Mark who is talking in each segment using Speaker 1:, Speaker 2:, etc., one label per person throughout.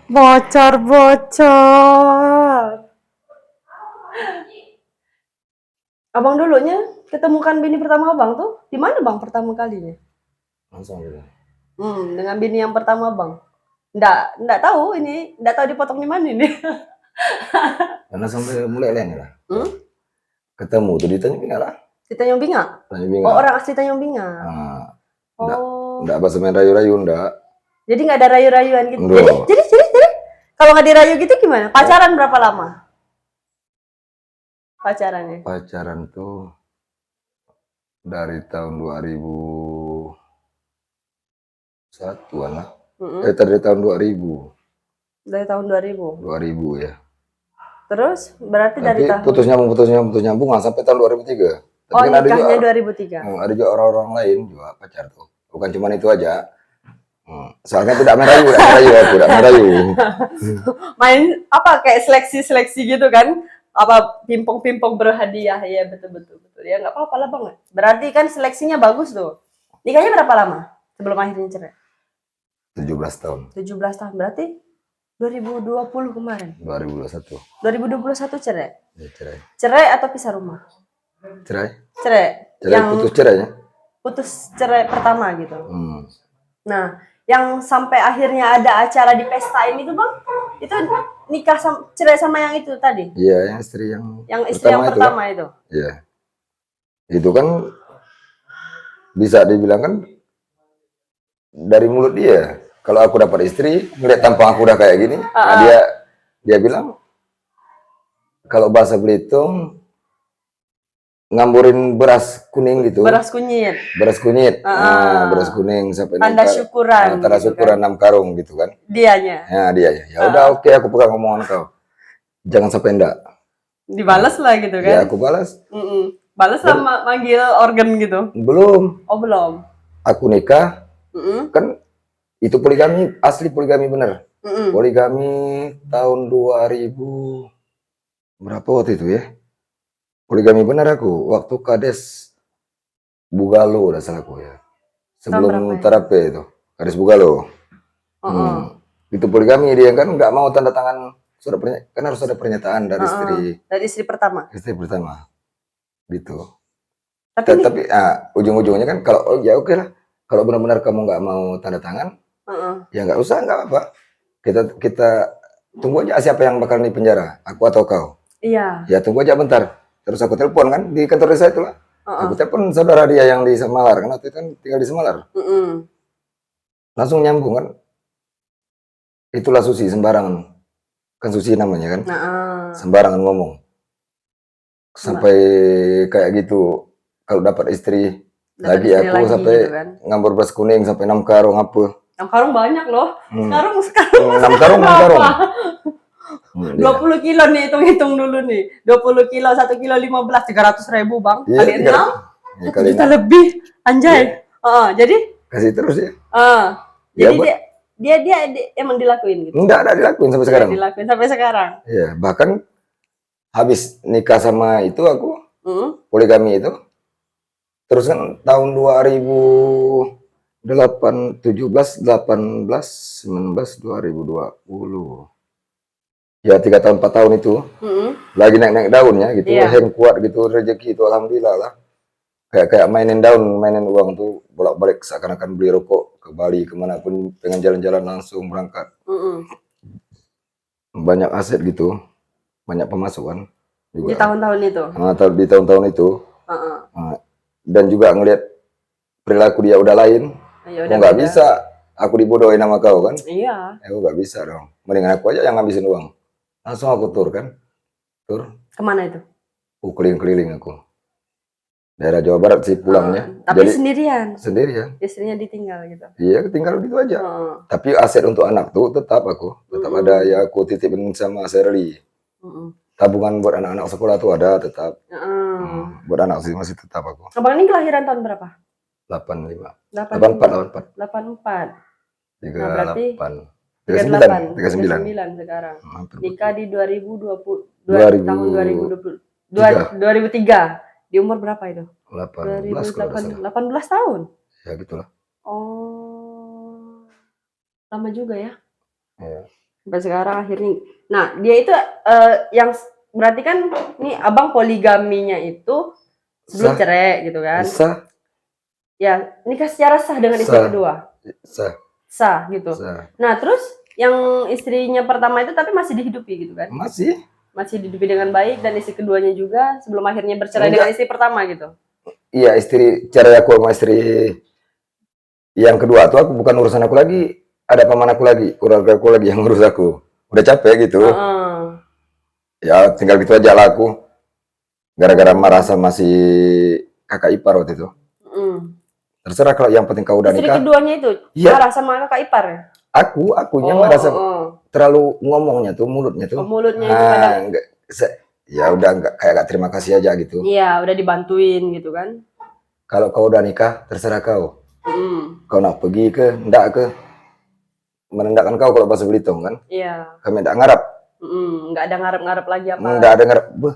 Speaker 1: Bocor, bocor. Abang dulunya ketemukan bini pertama abang tuh di mana bang pertama kalinya?
Speaker 2: Langsung gitu.
Speaker 1: Dengan bini yang pertama bang. Nggak tahu ini, nggak tahu dipotong di mana ini.
Speaker 2: Karena sampai mulai lain lah.
Speaker 1: Hmm?
Speaker 2: Ketemu tuh di Tanjung Pinang lah.
Speaker 1: Di Tanjung Binga?
Speaker 2: Tanjung
Speaker 1: Oh
Speaker 2: Pinang.
Speaker 1: orang asli Tanjung Binga.
Speaker 2: Nah,
Speaker 1: Oh.
Speaker 2: enggak bahasa main rayu-rayu, enggak.
Speaker 1: Jadi nggak ada rayu-rayuan gitu. Jadi,
Speaker 2: Enggak.
Speaker 1: jadi. Kalau nggak dirayu gitu gimana? Pacaran berapa lama? Pacarannya?
Speaker 2: Pacaran tuh dari tahun 2001-an lah. Dari tahun 2000.
Speaker 1: Dari tahun 2000.
Speaker 2: 2000 ya.
Speaker 1: Terus berarti dari
Speaker 2: Tapi
Speaker 1: tahun.
Speaker 2: putus nyambung lah sampai tahun 2003. Tapi
Speaker 1: Oh
Speaker 2: kan
Speaker 1: nikahnya 2003.
Speaker 2: ada juga orang-orang lain juga pacar tuh. Bukan cuma itu aja. Soalnya tidak merayu aku, tidak merayu.
Speaker 1: Main apa kayak seleksi-seleksi gitu kan? Apa pimpong-pimpong berhadiah ya betul ya nggak apa-apa lah bang. Berarti kan seleksinya bagus tuh. Nikahnya berapa lama sebelum akhirnya cerai?
Speaker 2: 17 tahun.
Speaker 1: 17 tahun berarti 2020 kemarin.
Speaker 2: 2021.
Speaker 1: 2021 cerai.
Speaker 2: Ya, cerai.
Speaker 1: Cerai atau pisah rumah?
Speaker 2: Cerai.
Speaker 1: Cerai.
Speaker 2: Cerai putus cerainya.
Speaker 1: Putus cerai pertama gitu.
Speaker 2: Hmm.
Speaker 1: Nah, yang sampai akhirnya ada acara di pesta ini tuh bang, itu nikah cerai sama yang itu tadi?
Speaker 2: Iya, yang istri
Speaker 1: yang pertama itu.
Speaker 2: Iya. Itu kan bisa dibilang kan dari mulut dia. Kalau aku dapat istri, ngeliat tampang aku udah kayak gini, nah dia bilang kalau bahasa Belitung ngamburin beras kuning gitu.
Speaker 1: Beras kunyit.
Speaker 2: Beras kunyit. Beras kuning sampai
Speaker 1: tanda syukuran.
Speaker 2: Tanda
Speaker 1: gitu
Speaker 2: syukuran
Speaker 1: kan?
Speaker 2: 6 karung gitu kan.
Speaker 1: Dianya.
Speaker 2: Ya, dia ya. Ya udah oke, aku pegang omongan kau. Jangan sampai enggak.
Speaker 1: Dibalas lah gitu kan.
Speaker 2: Ya, aku balas.
Speaker 1: Balas sama manggil organ gitu.
Speaker 2: Belum.
Speaker 1: Oh, belum.
Speaker 2: Aku nikah. Kan itu poligami, asli poligami bener. Poligami tahun 2000 berapa waktu itu ya? Poligami bener aku waktu Kades Bugalo udah salah aku ya. Sebelum terapi itu Kades Bugalo. Itu poligami, dia kan nggak mau tanda tangan surat pernyataan, kan harus ada pernyataan dari
Speaker 1: istri pertama.
Speaker 2: Istri pertama. Gitu. Tapi ujung-ujungnya kan kalau ya oke lah. Kalau benar-benar kamu nggak mau tanda tangan, ya nggak usah, nggak apa. Kita tunggu aja siapa yang bakal di penjara, aku atau kau.
Speaker 1: Iya.
Speaker 2: Ya tunggu aja bentar. Terus aku telepon kan di kantor desa itu lah. Aku telepon saudara dia yang di Semalar, kan waktu itu kan tinggal di Semalar. Langsung nyambung kan. Itulah Susi, sembarangan. Kan Susi namanya kan. Sembarangan ngomong. Sampai kayak gitu. Kalau dapat istri lagi aku sampai gitu kan? Ngambur beras kuning sampai 6 karung apa.
Speaker 1: 6 karung banyak loh. Sekarang
Speaker 2: 6 karung, 6 karung.
Speaker 1: 20 kilo nih, hitung-hitung dulu nih. 20 kilo, 1 kilo 15, 300.000 bang. Kali 6, 1 juta lebih. Anjay. Jadi?
Speaker 2: Kasih terus ya.
Speaker 1: Jadi dia emang dilakuin gitu?
Speaker 2: Enggak dilakuin sampai sekarang.
Speaker 1: Dilakuin sampai sekarang?
Speaker 2: Iya, bahkan habis nikah sama itu aku, poligami itu, terus kan tahun 2008, 17, 18, 19, 2020. Ya 3 tahun 4 tahun itu lagi naik-naik daunnya gitu, hand kuat gitu, rezeki itu alhamdulillah lah. Kayak mainin daun, mainin uang tuh bolak-balik seakan-akan beli rokok ke Bali kemanapun, pengen jalan-jalan langsung berangkat. Banyak aset gitu, banyak pemasukan juga.
Speaker 1: Di tahun-tahun itu.
Speaker 2: Di tahun-tahun itu. Dan juga ngelihat perilaku dia udah lain. Nggak bisa aku dibodohin sama kau kan.
Speaker 1: Iya.
Speaker 2: Aku nggak bisa dong. Mendingan aku aja yang ngabisin uang. Langsung aku tur kan.
Speaker 1: Kemana itu?
Speaker 2: Keliling-keliling aku. Daerah Jawa Barat sih pulangnya.
Speaker 1: Tapi jadi, sendirian?
Speaker 2: Sendirian.
Speaker 1: Istrinya ditinggal gitu?
Speaker 2: Iya, tinggal gitu aja. Tapi aset untuk anak tuh tetap aku. Tetap ada ya, aku titipin sama Sherly. Tabungan buat anak-anak sekolah tuh ada tetap. Buat anak sih masih tetap aku.
Speaker 1: Abang ini kelahiran tahun berapa?
Speaker 2: 85.
Speaker 1: 84. 84. 38. 39 sekarang. Nikah di 2020. Tahun 2003. Di umur berapa itu?
Speaker 2: 18
Speaker 1: tahun?
Speaker 2: Ya gitulah.
Speaker 1: Oh. Lama juga ya?
Speaker 2: Iya.
Speaker 1: Sampai sekarang akhirnya. Nah, dia itu yang berarti kan nih abang poligaminya itu sebelum
Speaker 2: Sah,
Speaker 1: cerai gitu kan?
Speaker 2: sah,
Speaker 1: Ya, nikah secara sah dengan istri
Speaker 2: sah,
Speaker 1: kedua,
Speaker 2: sah,
Speaker 1: sah gitu.
Speaker 2: sah.
Speaker 1: Nah, terus yang istrinya pertama itu tapi masih dihidupi gitu kan?
Speaker 2: Masih?
Speaker 1: Masih dihidupi dengan baik dan istri keduanya juga sebelum akhirnya bercerai dengan
Speaker 2: Enggak.
Speaker 1: istri pertama gitu.
Speaker 2: Iya, cerai aku sama istri yang kedua tuh aku bukan urusan aku lagi, ada paman aku lagi, keluarga aku lagi yang ngurus aku. Udah capek gitu.
Speaker 1: Heeh.
Speaker 2: Ya tinggal gitu aja lah aku. Gara-gara marah
Speaker 1: Oh.
Speaker 2: sama si kakak ipar waktu itu.
Speaker 1: Mm.
Speaker 2: Terserah kalau yang penting kau udah
Speaker 1: Istri
Speaker 2: nikah.
Speaker 1: keduanya itu
Speaker 2: Iya,
Speaker 1: marah sama kakak ipar ya?
Speaker 2: akunya
Speaker 1: Oh,
Speaker 2: merasa
Speaker 1: oh.
Speaker 2: terlalu ngomongnya tuh mulutnya
Speaker 1: Oh,
Speaker 2: tuh.
Speaker 1: mulutnya itu kadang
Speaker 2: Ah, enggak, ya udah enggak kayak gak terima kasih aja gitu.
Speaker 1: iya udah dibantuin gitu kan.
Speaker 2: Kalau kau udah nikah, terserah kau.
Speaker 1: Mm.
Speaker 2: Kau nak pergi ke, enggak ke, menendakkan kau kalau bahasa Belitung kan.
Speaker 1: Iya.
Speaker 2: Kami enggak ngarap,
Speaker 1: Nggak ada ngarep-ngarep lagi apa.
Speaker 2: enggak ada ngarap. Beuh,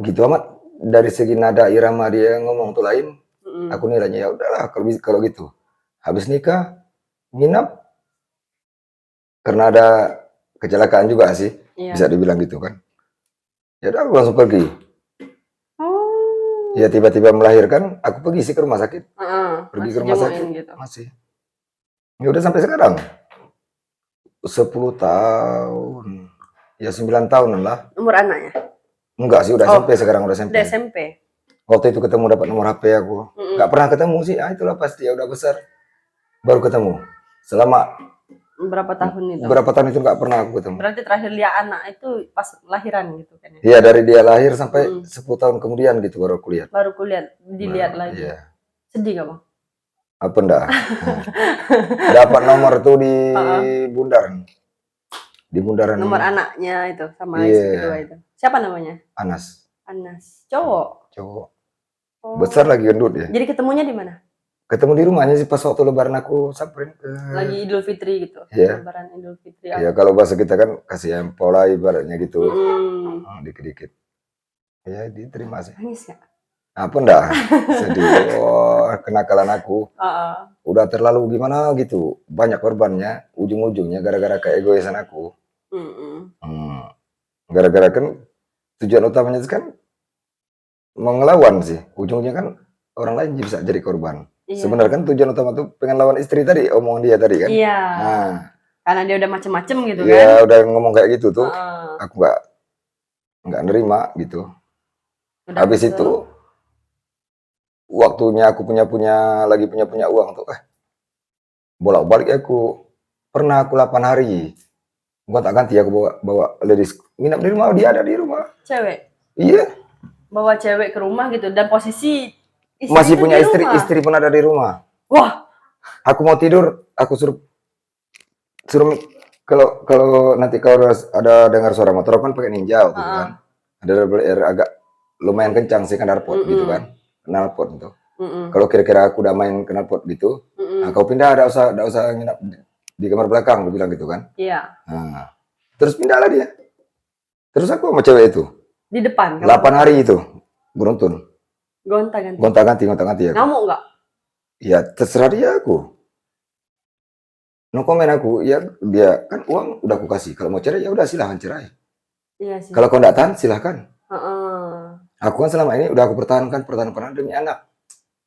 Speaker 2: gitu amat. Dari segi nada irama dia ngomong tuh lain.
Speaker 1: Mm.
Speaker 2: Aku nilainya ya udahlah kalau gitu. Habis nikah, nginap karena ada kecelakaan juga sih,
Speaker 1: Iya.
Speaker 2: bisa dibilang gitu kan. Ya udah aku langsung pergi.
Speaker 1: Oh.
Speaker 2: Ya tiba-tiba melahirkan, aku pergi sih ke rumah sakit. Pergi ke
Speaker 1: Masih
Speaker 2: rumah
Speaker 1: jenguin
Speaker 2: sakit,
Speaker 1: gitu.
Speaker 2: masih. Ya udah sampai sekarang. 10 tahun. Ya 9 tahunan lah.
Speaker 1: Umur anaknya?
Speaker 2: Enggak sih, udah
Speaker 1: Oh,
Speaker 2: SMP sekarang, udah SMP.
Speaker 1: udah SMP.
Speaker 2: Waktu itu ketemu dapat nomor HP aku. Enggak pernah ketemu sih, itulah pasti ya udah besar. Baru ketemu. Selama
Speaker 1: Berapa tahun itu?
Speaker 2: berapa tahun itu enggak pernah aku ketemu.
Speaker 1: Berarti terakhir lihat anak itu pas lahiran gitu kan ya?
Speaker 2: Iya, dari dia lahir sampai 10 tahun kemudian gitu baru aku lihat.
Speaker 1: Baru kulihat, dilihat lagi.
Speaker 2: Iya.
Speaker 1: Sedih gak bang?
Speaker 2: Apa enggak? Dapat nomor tuh di Bundaran. Di Bundaran.
Speaker 1: Nomor anaknya itu sama
Speaker 2: Iya.
Speaker 1: istri kedua itu. Siapa namanya?
Speaker 2: Anas.
Speaker 1: Anas. Cowok.
Speaker 2: Cowok.
Speaker 1: Oh.
Speaker 2: Besar lagi gendut ya.
Speaker 1: Jadi ketemunya di mana?
Speaker 2: Ketemu di rumahnya sih pas waktu lebaran aku samperin ke.
Speaker 1: Lagi Idul Fitri gitu.
Speaker 2: Iya.
Speaker 1: Lebaran Idul Fitri.
Speaker 2: Ya kalau bahasa kita kan kasih empol lah ibaratnya gitu. Dikit-dikit. Ya diterima sih.
Speaker 1: Nangis gak?
Speaker 2: Apa enggak? Sedih. Oh, kenakalan aku. Udah terlalu gimana gitu. Banyak korbannya. Ujung-ujungnya gara-gara keegoisan aku. Gara-gara kan tujuan utamanya itu kan mau ngelawan sih. Ujungnya kan orang lain bisa jadi korban.
Speaker 1: Iya.
Speaker 2: Sebenarnya kan tujuan utama tuh pengen lawan istri tadi, omongan dia tadi kan.
Speaker 1: Iya.
Speaker 2: Nah,
Speaker 1: karena dia udah macem-macem gitu kan.
Speaker 2: ya udah ngomong kayak gitu tuh. Aku nggak nerima gitu.
Speaker 1: Udah
Speaker 2: Habis
Speaker 1: gitu.
Speaker 2: itu waktunya aku punya uang tuh. Bolak-balik aku. Pernah aku 8 hari. Gua tak ganti aku bawa ladies nginap di rumah, dia ada di rumah.
Speaker 1: Cewek.
Speaker 2: Iya.
Speaker 1: Bawa cewek ke rumah gitu dan posisi istri
Speaker 2: Masih
Speaker 1: itu
Speaker 2: punya
Speaker 1: di
Speaker 2: istri,
Speaker 1: rumah.
Speaker 2: istri pun ada di rumah.
Speaker 1: Wah,
Speaker 2: Aku mau tidur, aku suruh kalau nanti kalau ada dengar suara motor kan pakai ninja gitu kan. Ada double R agak lumayan kencang sih knalpot gitu kan. Knalpot itu. Kalau kira-kira aku udah main knalpot gitu, nah kau pindah, ada usah nginap di kamar belakang, gue bilang gitu kan.
Speaker 1: Iya.
Speaker 2: Nah, terus pindahlah dia. Terus aku sama cewek itu.
Speaker 1: Di depan.
Speaker 2: 8 hari itu beruntun.
Speaker 1: Gonta-ganti
Speaker 2: ya.
Speaker 1: Ngamuk nggak?
Speaker 2: Ya terserah dia aku. No komen aku, ya dia kan uang udah aku kasih. Kalau mau cerai ya udah silahkan cerai.
Speaker 1: Iya sih.
Speaker 2: Kalau kau nggak tahan silahkan.
Speaker 1: Aku
Speaker 2: kan selama ini udah aku pertahankan demi anak.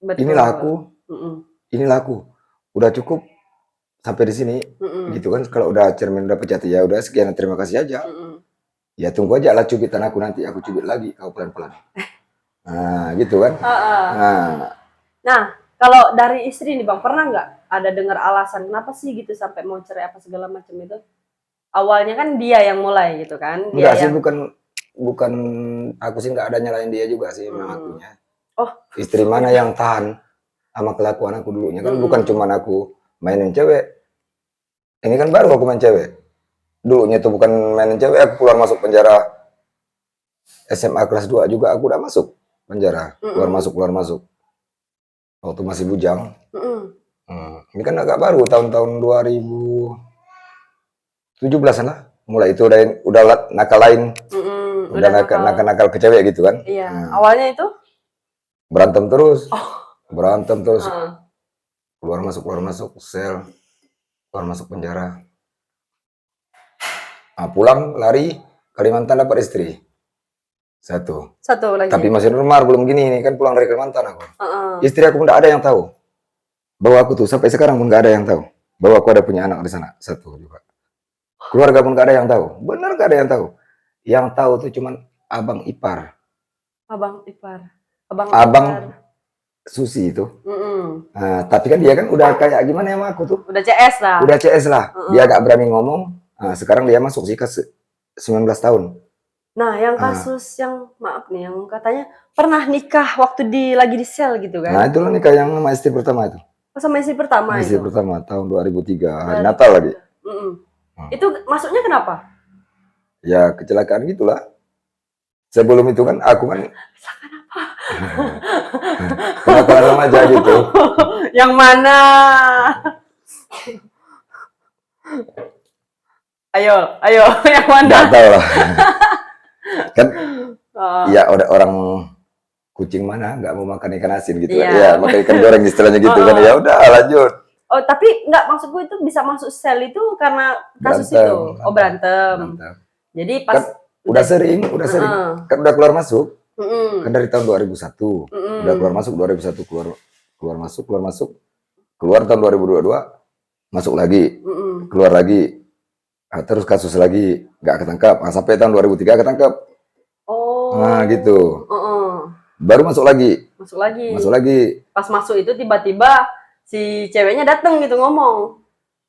Speaker 1: Betul.
Speaker 2: Inilah aku. Udah cukup sampai di sini. Gitu kan. Kalau udah cermin udah pecah ya udah sekian, terima kasih aja. Ya tunggu aja lah cubitan aku, nanti aku cubit lagi kau pelan-pelan. Nah gitu kan.
Speaker 1: Nah kalau dari istri nih bang, pernah nggak ada dengar alasan kenapa sih gitu sampai mau cerai apa segala macam itu? Awalnya kan dia yang mulai gitu kan?
Speaker 2: Enggak sih, bukan aku sih nggak ada nyalain dia juga sih, memang akunya.
Speaker 1: Oh.
Speaker 2: Istri mana yang tahan sama kelakuan aku dulunya kan, bukan cuma aku mainin cewek. Ini kan baru aku main cewek. Dulunya tuh bukan mainin cewek, aku keluar masuk penjara. SMA kelas 2 juga aku udah masuk penjara, keluar masuk. Waktu masih bujang. Ini kan agak baru, tahun-tahun 2017-an lah. Mulai itu udah nakal lain. Udah nakal ke cewek gitu kan.
Speaker 1: Iya. Awalnya itu?
Speaker 2: Berantem terus. Keluar masuk sel. Keluar masuk penjara. Pulang lari Kalimantan dapat istri. Satu.
Speaker 1: Satu lagi.
Speaker 2: Tapi masih normal, belum gini nih kan pulang dari Kalimantan aku.
Speaker 1: Heeh.
Speaker 2: Istri aku pun tidak ada yang tahu. Bahwa aku tuh sampai sekarang pun nggak ada yang tahu. Bahwa aku ada punya anak di sana. Satu juga. Keluarga pun nggak ada yang tahu. Benar nggak ada yang tahu. Yang tahu tuh cuman abang ipar.
Speaker 1: Abang ipar.
Speaker 2: Abang Susi itu. Nah, tapi kan dia kan udah kayak gimana ya sama aku tuh.
Speaker 1: Udah CS lah.
Speaker 2: Udah CS lah. Dia gak berani ngomong. Nah, sekarang dia masuk sih ke 19 tahun.
Speaker 1: Nah, yang kasus yang maaf nih, yang katanya pernah nikah waktu lagi di sel gitu kan?
Speaker 2: Nah, itulah nikah yang sama istri pertama itu.
Speaker 1: Oh, sama istri pertama
Speaker 2: Istri
Speaker 1: itu?
Speaker 2: pertama, tahun 2003. Hari Natal lagi.
Speaker 1: Itu masuknya kenapa?
Speaker 2: Ya, kecelakaan gitulah. Sebelum itu kan, aku kan...
Speaker 1: Kecelakaan apa?
Speaker 2: Kenapa remaja gitu?
Speaker 1: Yang mana? Ayo, yang mana?
Speaker 2: Nggak tahu lah. Kan, ya orang kucing mana nggak mau makan ikan asin gitu kan? Ya, makan ikan goreng istilahnya gitu kan? Ya udah lanjut.
Speaker 1: Oh, tapi nggak, maksudku itu bisa masuk sel itu karena kasus itu. Oh, berantem. Jadi pas
Speaker 2: kan, udah sering. Kan udah keluar masuk. Kan dari tahun 2001. Udah keluar masuk 2001 keluar tahun 2022 masuk lagi. Keluar lagi. Nah, terus kasus lagi nggak ketangkap. Nah, sampai tahun 2003 ketangkap.
Speaker 1: Oh.
Speaker 2: Nah, gitu. Baru masuk lagi. Masuk lagi.
Speaker 1: Pas masuk itu tiba-tiba si ceweknya datang gitu ngomong.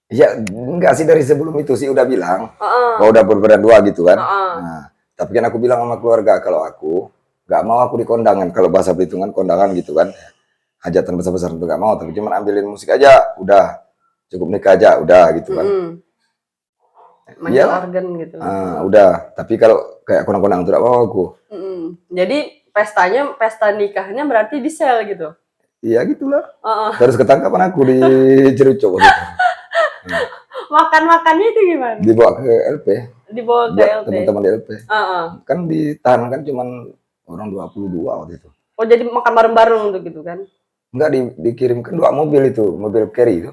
Speaker 2: Ya, enggak sih, dari sebelum itu sih udah bilang. Bahwa udah berbadan dua gitu kan. Nah, tapi kan aku bilang sama keluarga kalau aku nggak mau aku di kondangan. Kalau bahasa Belitungan kondangan gitu kan. Hajatan besar-besar itu nggak mau. Tapi cuma ambilin musik aja. Udah. Cukup nikah aja. Udah gitu kan.
Speaker 1: Main organ gitu.
Speaker 2: Udah. Tapi kalau kayak kondangan itu tidak mau aku.
Speaker 1: Jadi pesta nikahnya berarti di sel gitu?
Speaker 2: Iya gitulah. Terus ketangkapan aku di Jerucok.
Speaker 1: Makan-makannya itu gimana?
Speaker 2: Dibawa ke LP.
Speaker 1: Dibawa ke LP.
Speaker 2: Teman-teman di LP. Kan ditahan kan cuman orang 22 waktu itu.
Speaker 1: Oh, jadi makan bareng-bareng tuh gitu kan?
Speaker 2: Enggak, dikirimkan 2 mobil itu, mobil carry itu.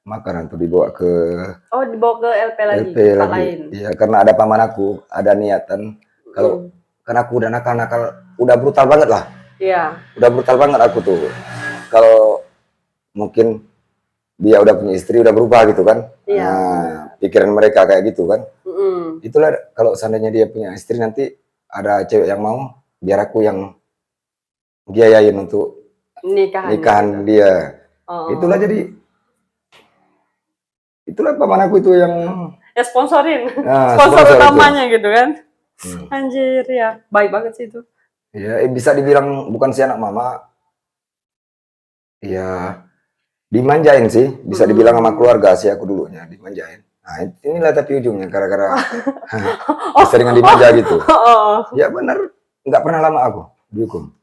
Speaker 2: Makanan tuh dibawa ke...
Speaker 1: Oh, dibawa ke LP lagi,
Speaker 2: LP
Speaker 1: tempat
Speaker 2: lagi.
Speaker 1: lain.
Speaker 2: Iya, karena ada paman aku, ada niatan. Kalau karena aku udah nakal-nakal, udah brutal banget lah.
Speaker 1: Iya.
Speaker 2: Udah brutal banget aku tuh. Kalau mungkin dia udah punya istri, udah berubah gitu kan.
Speaker 1: Iya.
Speaker 2: Nah, pikiran mereka kayak gitu kan. Itulah kalau seandainya dia punya istri nanti ada cewek yang mau, biar aku yang biayain untuk nikahan dia. Itulah jadi, itulah paman aku itu yang
Speaker 1: sponsorin. Sponsor utamanya itu. Gitu kan. Anjir ya, baik banget sih itu.
Speaker 2: Ya, bisa dibilang bukan si anak mama. Ya, dimanjain sih, bisa dibilang sama keluarga sih aku dulunya, dimanjain. Nah, inilah tapi ujungnya gara-gara keseringan dimanja gitu. Ya benar, nggak pernah lama aku dihukum.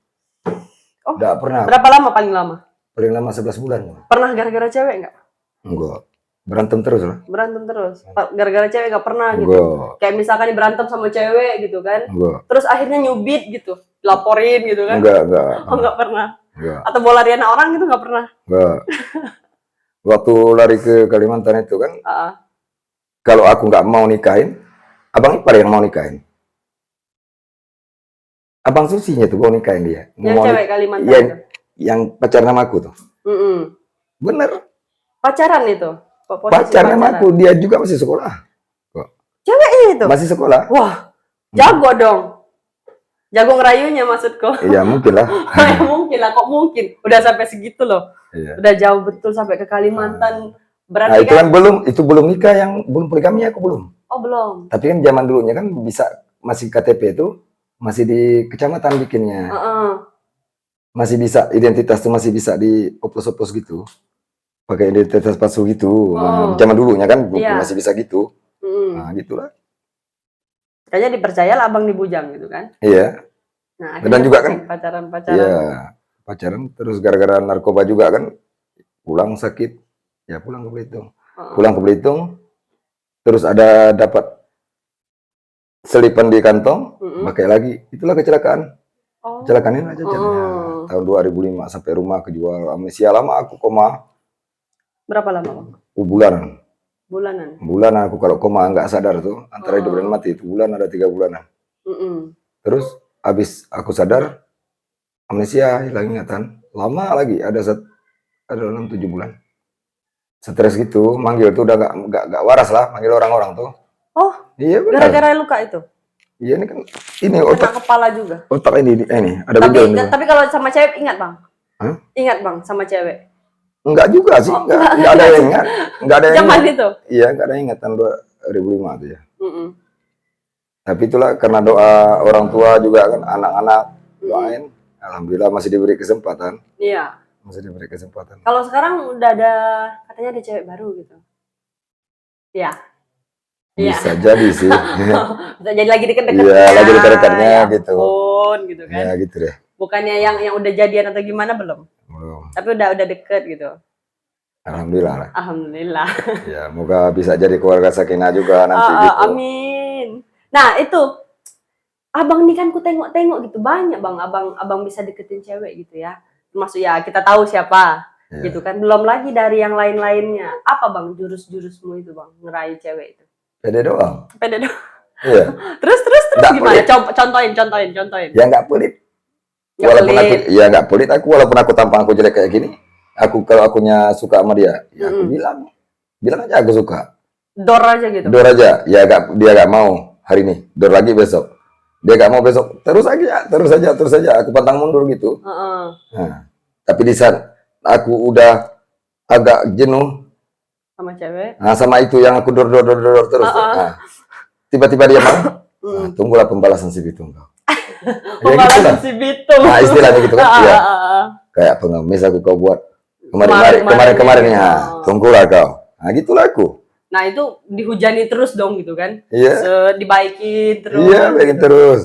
Speaker 2: Nggak pernah.
Speaker 1: Berapa lama paling lama?
Speaker 2: Paling lama 11 bulan.
Speaker 1: Pernah gara-gara cewek nggak?
Speaker 2: Enggak. Berantem terus lah.
Speaker 1: Berantem terus. Gara-gara cewek nggak pernah gitu. Kayak misalkan berantem sama cewek gitu kan. Terus akhirnya nyubit gitu, laporin gitu kan.
Speaker 2: Enggak.
Speaker 1: Oh, nggak pernah.
Speaker 2: Enggak.
Speaker 1: Atau bola riana orang gitu nggak pernah.
Speaker 2: Enggak. Waktu lari ke Kalimantan itu kan, kalau aku nggak mau nikahin, abang ipar yang mau nikahin. Abang Susinya tuh mau nikahin dia.
Speaker 1: Yang cewek Kalimantan
Speaker 2: ya,
Speaker 1: itu?
Speaker 2: Yang pacar nama aku tuh. Bener.
Speaker 1: Pacaran itu?
Speaker 2: Pacar nama aku, dia juga masih sekolah. Kok.
Speaker 1: Ceweknya itu?
Speaker 2: Masih sekolah.
Speaker 1: Wah, jago dong. Jago ngerayunya maksudku.
Speaker 2: Iya mungkin lah.
Speaker 1: Ya mungkin lah, kok mungkin. Udah sampai segitu loh.
Speaker 2: Iya.
Speaker 1: Udah jauh betul sampai ke Kalimantan. Berarti
Speaker 2: nah itu kan belum nikah, yang belum poligami aku belum.
Speaker 1: Oh belum.
Speaker 2: Tapi kan zaman dulunya kan bisa, masih KTP itu masih di kecamatan bikinnya. Masih bisa, identitas tuh masih bisa di oplos-oplos gitu. Pakai identitas palsu gitu. Zaman dulunya kan masih bisa gitu. Nah gitulah.
Speaker 1: Kayaknya dipercaya lah abang dibujang gitu kan?
Speaker 2: Iya.
Speaker 1: Nah,
Speaker 2: dan juga kan
Speaker 1: pacaran.
Speaker 2: Iya, pacaran terus gara-gara narkoba juga kan, pulang sakit, ya pulang ke Belitung. Pulang ke Belitung, terus ada dapat selipan di kantong, pakai lagi. Itulah kecelakaan. Kecelakaan ini aja tahun 2005 sampai rumah kejual amnesia lama aku koma.
Speaker 1: Berapa lama, Bang?
Speaker 2: Bulanan.
Speaker 1: Bulanan.
Speaker 2: Bulanan aku kalau koma nggak sadar tuh antara hidup
Speaker 1: Oh.
Speaker 2: dan mati itu bulan ada 3 bulanan.
Speaker 1: Mm-mm.
Speaker 2: Terus habis aku sadar amnesia hilang ingatan lama lagi ada 6-7 bulan. Stres gitu manggil tuh udah nggak waras lah manggil orang-orang tuh.
Speaker 1: Oh,
Speaker 2: Iya benar.
Speaker 1: gara-gara luka itu?
Speaker 2: Iya ini kan ini
Speaker 1: Kena kepala juga.
Speaker 2: otak ini ada
Speaker 1: Tapi
Speaker 2: benjolan juga.
Speaker 1: tapi kalau sama cewek ingat bang?
Speaker 2: Hah?
Speaker 1: Ingat bang sama cewek?
Speaker 2: Enggak juga sih,
Speaker 1: Oh,
Speaker 2: enggak ada yang ingat, enggak ada yang
Speaker 1: Zaman
Speaker 2: ingat.
Speaker 1: itu?
Speaker 2: Iya, enggak ada yang ingat tahun 2005 tuh ya.
Speaker 1: Mm-mm.
Speaker 2: Tapi itulah karena doa orang tua juga kan anak-anak doain, alhamdulillah masih diberi kesempatan.
Speaker 1: Iya.
Speaker 2: Masih diberi kesempatan.
Speaker 1: Kalau sekarang udah ada katanya ada cewek baru gitu. Iya. Iya.
Speaker 2: Bisa jadi sih.
Speaker 1: Bisa jadi lagi deket-deketnya.
Speaker 2: Iya, lagi deket-deketnya
Speaker 1: ya
Speaker 2: gitu.
Speaker 1: ampun, gitu kan.
Speaker 2: Ya gitu deh.
Speaker 1: Bukannya yang udah jadian atau gimana belum?
Speaker 2: Belum.
Speaker 1: Tapi udah deket gitu.
Speaker 2: Alhamdulillah lah.
Speaker 1: Alhamdulillah.
Speaker 2: Ya, moga bisa jadi keluarga sakinah juga nanti gitu.
Speaker 1: Amin. Nah, itu abang nih kan ku tengok-tengok gitu banyak bang abang bisa deketin cewek gitu ya. Termasuk ya kita tahu siapa
Speaker 2: Iya.
Speaker 1: gitu kan. Belum lagi dari yang lain-lainnya. Apa bang jurus-jurusmu itu bang ngeraih cewek itu?
Speaker 2: Pede doang.
Speaker 1: Pede doang.
Speaker 2: Iya.
Speaker 1: Terus
Speaker 2: Nggak
Speaker 1: gimana?
Speaker 2: pelit.
Speaker 1: Contohin.
Speaker 2: Ya nggak pelit.
Speaker 1: Nggak
Speaker 2: Walaupun
Speaker 1: pelit.
Speaker 2: aku ya nggak pelit aku walaupun aku tampang aku jelek kayak gini, kalau akunya suka sama dia, ya aku bilang aja aku suka.
Speaker 1: Dor aja gitu.
Speaker 2: Dor aja, ya dia nggak mau hari ini, dor lagi besok. Dia nggak mau besok, terus aja, aku pantang mundur gitu. Nah, tapi di saat aku udah agak jenuh
Speaker 1: Sama cewek.
Speaker 2: nah sama itu yang aku dor terus, nah, tiba-tiba dia mau, nah, tunggulah pembalasan si Bitung kau.
Speaker 1: Pembalasan si Bitung.
Speaker 2: Nah istilahnya gitu kan, ya. Kayak pengemis aku kau buat kemarin ya, tunggulah kau. Nah gitulah aku.
Speaker 1: Nah itu dihujani terus dong gitu kan?
Speaker 2: Iya.
Speaker 1: Dibaikin terus.
Speaker 2: Iya, baikin terus.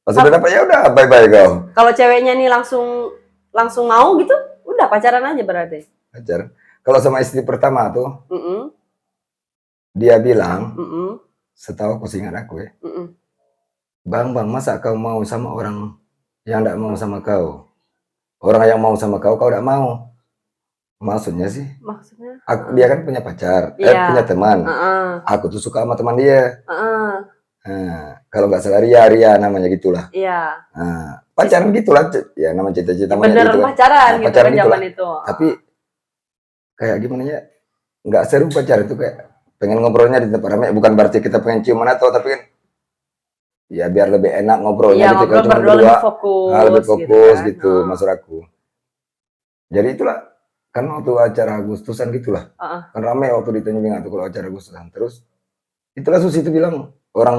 Speaker 2: Pas udah dapat ya udah bye kau.
Speaker 1: Kalau ceweknya nih langsung mau gitu, udah pacaran aja berarti.
Speaker 2: Pacaran. Kalau sama istri pertama tuh,
Speaker 1: Mm-mm.
Speaker 2: dia bilang,
Speaker 1: Mm-mm.
Speaker 2: setahu aku seingat aku ya,
Speaker 1: Mm-mm.
Speaker 2: Bang, masa kau mau sama orang yang tidak mau sama kau? Orang yang mau sama kau tidak mau. Maksudnya sih,
Speaker 1: Maksudnya?
Speaker 2: dia kan punya pacar,
Speaker 1: Iya.
Speaker 2: punya teman. Aku tuh suka sama teman dia. Nah, kalau nggak salah Ria namanya gitulah.
Speaker 1: Iya.
Speaker 2: Nah, pacaran gitulah, ya nama cita-cita monyet
Speaker 1: Bener
Speaker 2: gitu kan.
Speaker 1: pacaran
Speaker 2: Nah,
Speaker 1: gitu
Speaker 2: pacaran
Speaker 1: kan zaman
Speaker 2: gitulah.
Speaker 1: itu.
Speaker 2: Tapi kayak gimana ya? Nggak seru pacaran itu kayak pengen ngobrolnya di tempat ramai. Bukan berarti kita pengen ciuman atau tapi kan ya biar lebih enak ngobrolnya
Speaker 1: Iya,
Speaker 2: gitu.
Speaker 1: ngobrol
Speaker 2: Cuma
Speaker 1: berdua lebih fokus.
Speaker 2: Nah, lebih fokus gitu,
Speaker 1: kan.
Speaker 2: maksud aku. Jadi itulah kan waktu acara Agustusan gitulah. Kan ramai waktu di Tanjung Pinang tuh kalau acara Agustusan. Terus itulah Susi itu bilang orang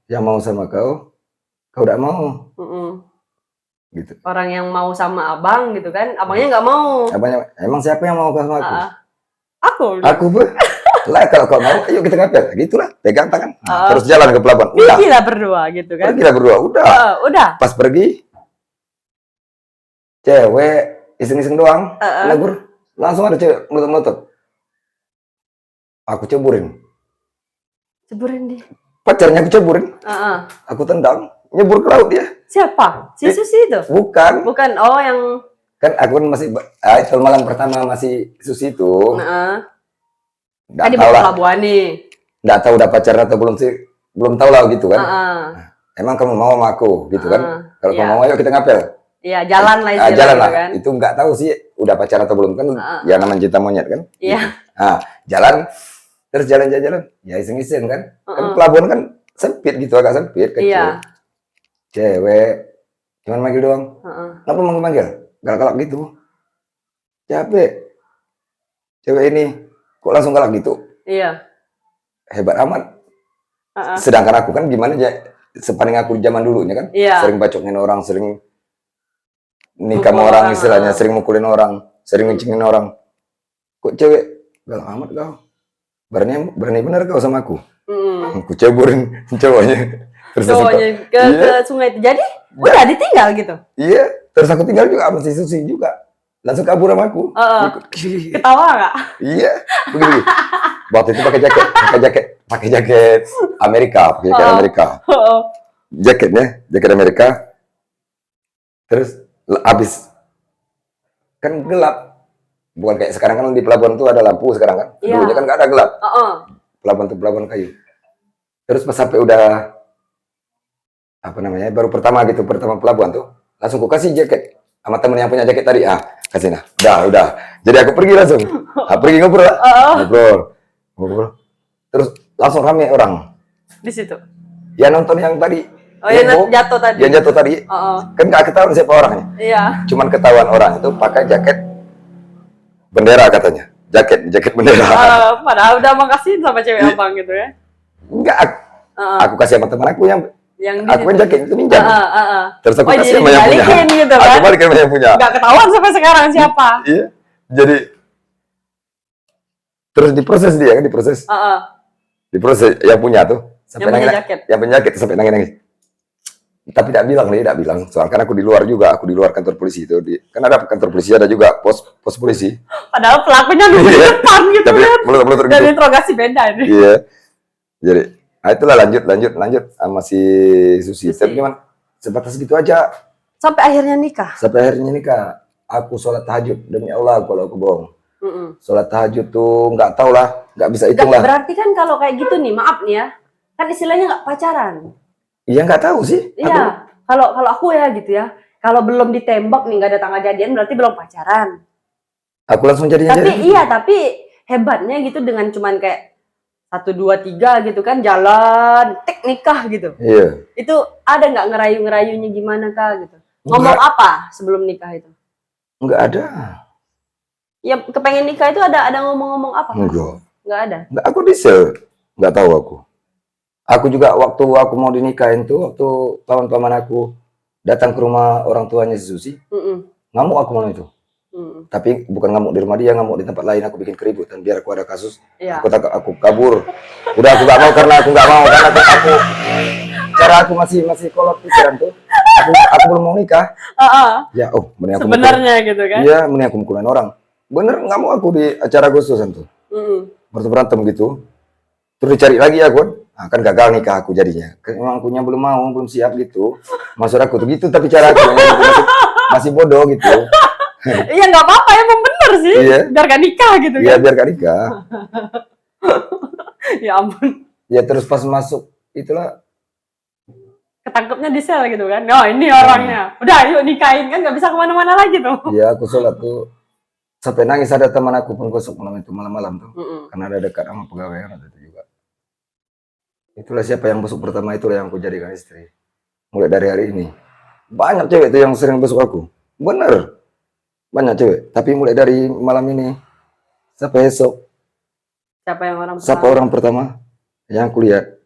Speaker 2: yang mau sama kau tidak mau. Gitu.
Speaker 1: Orang yang mau sama abang gitu kan, abangnya nggak mau.
Speaker 2: Abangnya, emang siapa yang mau sama aku?
Speaker 1: Aku
Speaker 2: pun. Lah kalau kau mau, ayo kita ngapel. Gitulah, pegang tangan. Nah, terus jalan ke pelabuhan. Udah.
Speaker 1: Pergilah berdua gitu kan.
Speaker 2: Pergilah berdua, udah.
Speaker 1: Udah.
Speaker 2: Pas pergi, cewek iseng-iseng doang, negur. Langsung ada cewek menutup. Aku ceburin.
Speaker 1: Ceburin dia.
Speaker 2: Pacarnya aku ceburin. Aku tendang, nyebur ke laut dia.
Speaker 1: Siapa? Si Susi itu?
Speaker 2: Bukan.
Speaker 1: Oh yang
Speaker 2: kan aku kan masih itu malam pertama masih Susi itu.
Speaker 1: Kan di pelabuhan nih.
Speaker 2: Nggak tahu udah pacaran atau belum sih, belum tahu lah gitu kan. Emang kamu mau sama aku gitu kan? Kalau kamu mau ayo kita ngapel.
Speaker 1: Iya jalan lah istilahnya
Speaker 2: jalan lah.
Speaker 1: Kan.
Speaker 2: Itu nggak tahu sih udah pacaran atau belum kan? Ya namanya cinta monyet kan.
Speaker 1: Iya.
Speaker 2: Nah jalan, terus jalan, ya iseng-iseng kan. Kan pelabuhan kan sempit gitu, agak sempit kecil.
Speaker 1: Iya.
Speaker 2: Cewek, cuman manggil doang. Kenapa manggil? Galak-galak gitu. Capek. Cewek ini kok langsung galak gitu?
Speaker 1: Iya.
Speaker 2: Hebat amat. Sedangkan aku kan gimana ya, sepaling aku zaman dulunya kan, sering bacokin orang, sering nikah sama orang istilahnya, sering mukulin orang, sering ngencingin orang. Kok cewek galak amat kau? Berani benar kau sama aku? Aku ceburin cowoknya. Terus
Speaker 1: ke sungai itu. Jadi udah ditinggal gitu?
Speaker 2: Iya. Terus aku tinggal juga sama si Susi juga. Langsung kabur sama aku.
Speaker 1: Ketawa nggak?
Speaker 2: Iya. Begini. Waktu itu pakai jaket Amerika, jaket Amerika. Terus habis kan gelap. Bukan kayak sekarang kan di pelabuhan tuh ada lampu sekarang kan.
Speaker 1: Iya.
Speaker 2: Dulunya kan nggak ada gelap.
Speaker 1: Heeh.
Speaker 2: Pelabuhan tuh pelabuhan kayu. Terus pas sampai udah apa namanya baru pertama gitu pertama pelabuhan tuh langsung aku kasih jaket sama temen yang punya jaket tadi kasih nah udah jadi aku pergi langsung pergi ngobrol ngobrol terus langsung rame orang
Speaker 1: Di situ.
Speaker 2: ya nonton yang tadi
Speaker 1: yang jatuh tadi.
Speaker 2: Yang jatuh tadi. Kan nggak ketahuan siapa orangnya.
Speaker 1: Iya.
Speaker 2: Cuman ketahuan orang itu pakai jaket bendera katanya. Jaket bendera.
Speaker 1: Padahal udah makasih sama cewek abang gitu ya.
Speaker 2: Enggak. Aku kasih sama teman aku yang aku kan jaket itu minjam. Terus aku kasih sama yang punya.
Speaker 1: Gitu, kan?
Speaker 2: Aku balikin sama yang punya.
Speaker 1: Nggak ketahuan sampai sekarang siapa.
Speaker 2: Iya. Jadi terus diproses dia kan diproses. Diproses yang punya tuh sampai
Speaker 1: yang
Speaker 2: nangis.
Speaker 1: Jaket.
Speaker 2: Yang punya jaket sampai nangis. Tapi tidak bilang. Soalnya kan aku di luar juga, aku di luar kantor polisi itu. Kan ada kantor polisi, ada juga pos polisi.
Speaker 1: Padahal pelakunya di depan gitu
Speaker 2: tapi
Speaker 1: kan.
Speaker 2: Belum
Speaker 1: Dan interogasi beda nih.
Speaker 2: Iya. Jadi, itulah lanjut sama si Susi. Tapi cuman sebatas gitu aja.
Speaker 1: Sampai akhirnya nikah.
Speaker 2: Aku sholat tahajud demi Allah kalau aku bohong. Sholat tahajud tuh nggak tahu lah, nggak bisa hitung lah.
Speaker 1: Berarti kan kalau kayak gitu nih, maaf nih ya, kan istilahnya nggak pacaran.
Speaker 2: Iya nggak tahu sih.
Speaker 1: Iya, kalau aku ya gitu ya, kalau belum ditembak nih nggak ada tanggal jadian berarti belum pacaran.
Speaker 2: Aku langsung jadinya.
Speaker 1: Tapi hebatnya gitu dengan cuman kayak 1, 2, 3 gitu kan jalan, nikah gitu.
Speaker 2: Iya.
Speaker 1: Itu ada nggak ngerayu-ngerayunya gimana kak gitu? Ngomong apa sebelum nikah itu?
Speaker 2: Nggak ada.
Speaker 1: Ya kepengen nikah itu ada ngomong-ngomong apa? Nggak ada.
Speaker 2: Nggak, aku diesel, nggak tahu aku. Aku juga waktu aku mau dinikahin tuh, waktu paman-paman aku datang ke rumah orang tuanya si Susi, ngamuk aku malam itu. Tapi bukan ngamuk di rumah dia, ngamuk di tempat lain. Aku bikin keributan biar aku ada kasus.
Speaker 1: Iya.
Speaker 2: Aku kabur. Udah aku nggak mau karena aku cara aku masih kolot pikiran tuh. Aku belum mau nikah. Ya mending aku
Speaker 1: sebenarnya gitu kan?
Speaker 2: Iya, mending aku mukulin orang. Bener ngamuk aku di acara Agustusan tuh. Berantem gitu. Terus dicari lagi aku kan gagal nikah aku jadinya. Emang akunya belum siap gitu. Maksud aku tuh gitu tapi cara aku masih bodoh gitu.
Speaker 1: Iya nggak apa-apa emang bener sih. Iya. Biar gak nikah gitu kan.
Speaker 2: Iya biar gak nikah.
Speaker 1: Ya ampun.
Speaker 2: Ya terus pas masuk itulah
Speaker 1: ketangkepnya di sel gitu kan. Oh ini orangnya. Udah yuk nikahin kan nggak bisa kemana-mana lagi tuh.
Speaker 2: Iya aku sholat tuh sampai nangis ada teman aku pun gosok malam-malam tuh. Karena ada dekat sama pegawai kan itu juga. Itulah siapa yang besok pertama itulah yang aku jadikan istri. Mulai dari hari ini. Banyak cewek tuh yang sering besok aku. Bener. Banyak cewek. Tapi mulai dari malam ini. Sampai esok. Siapa orang pertama yang aku lihat.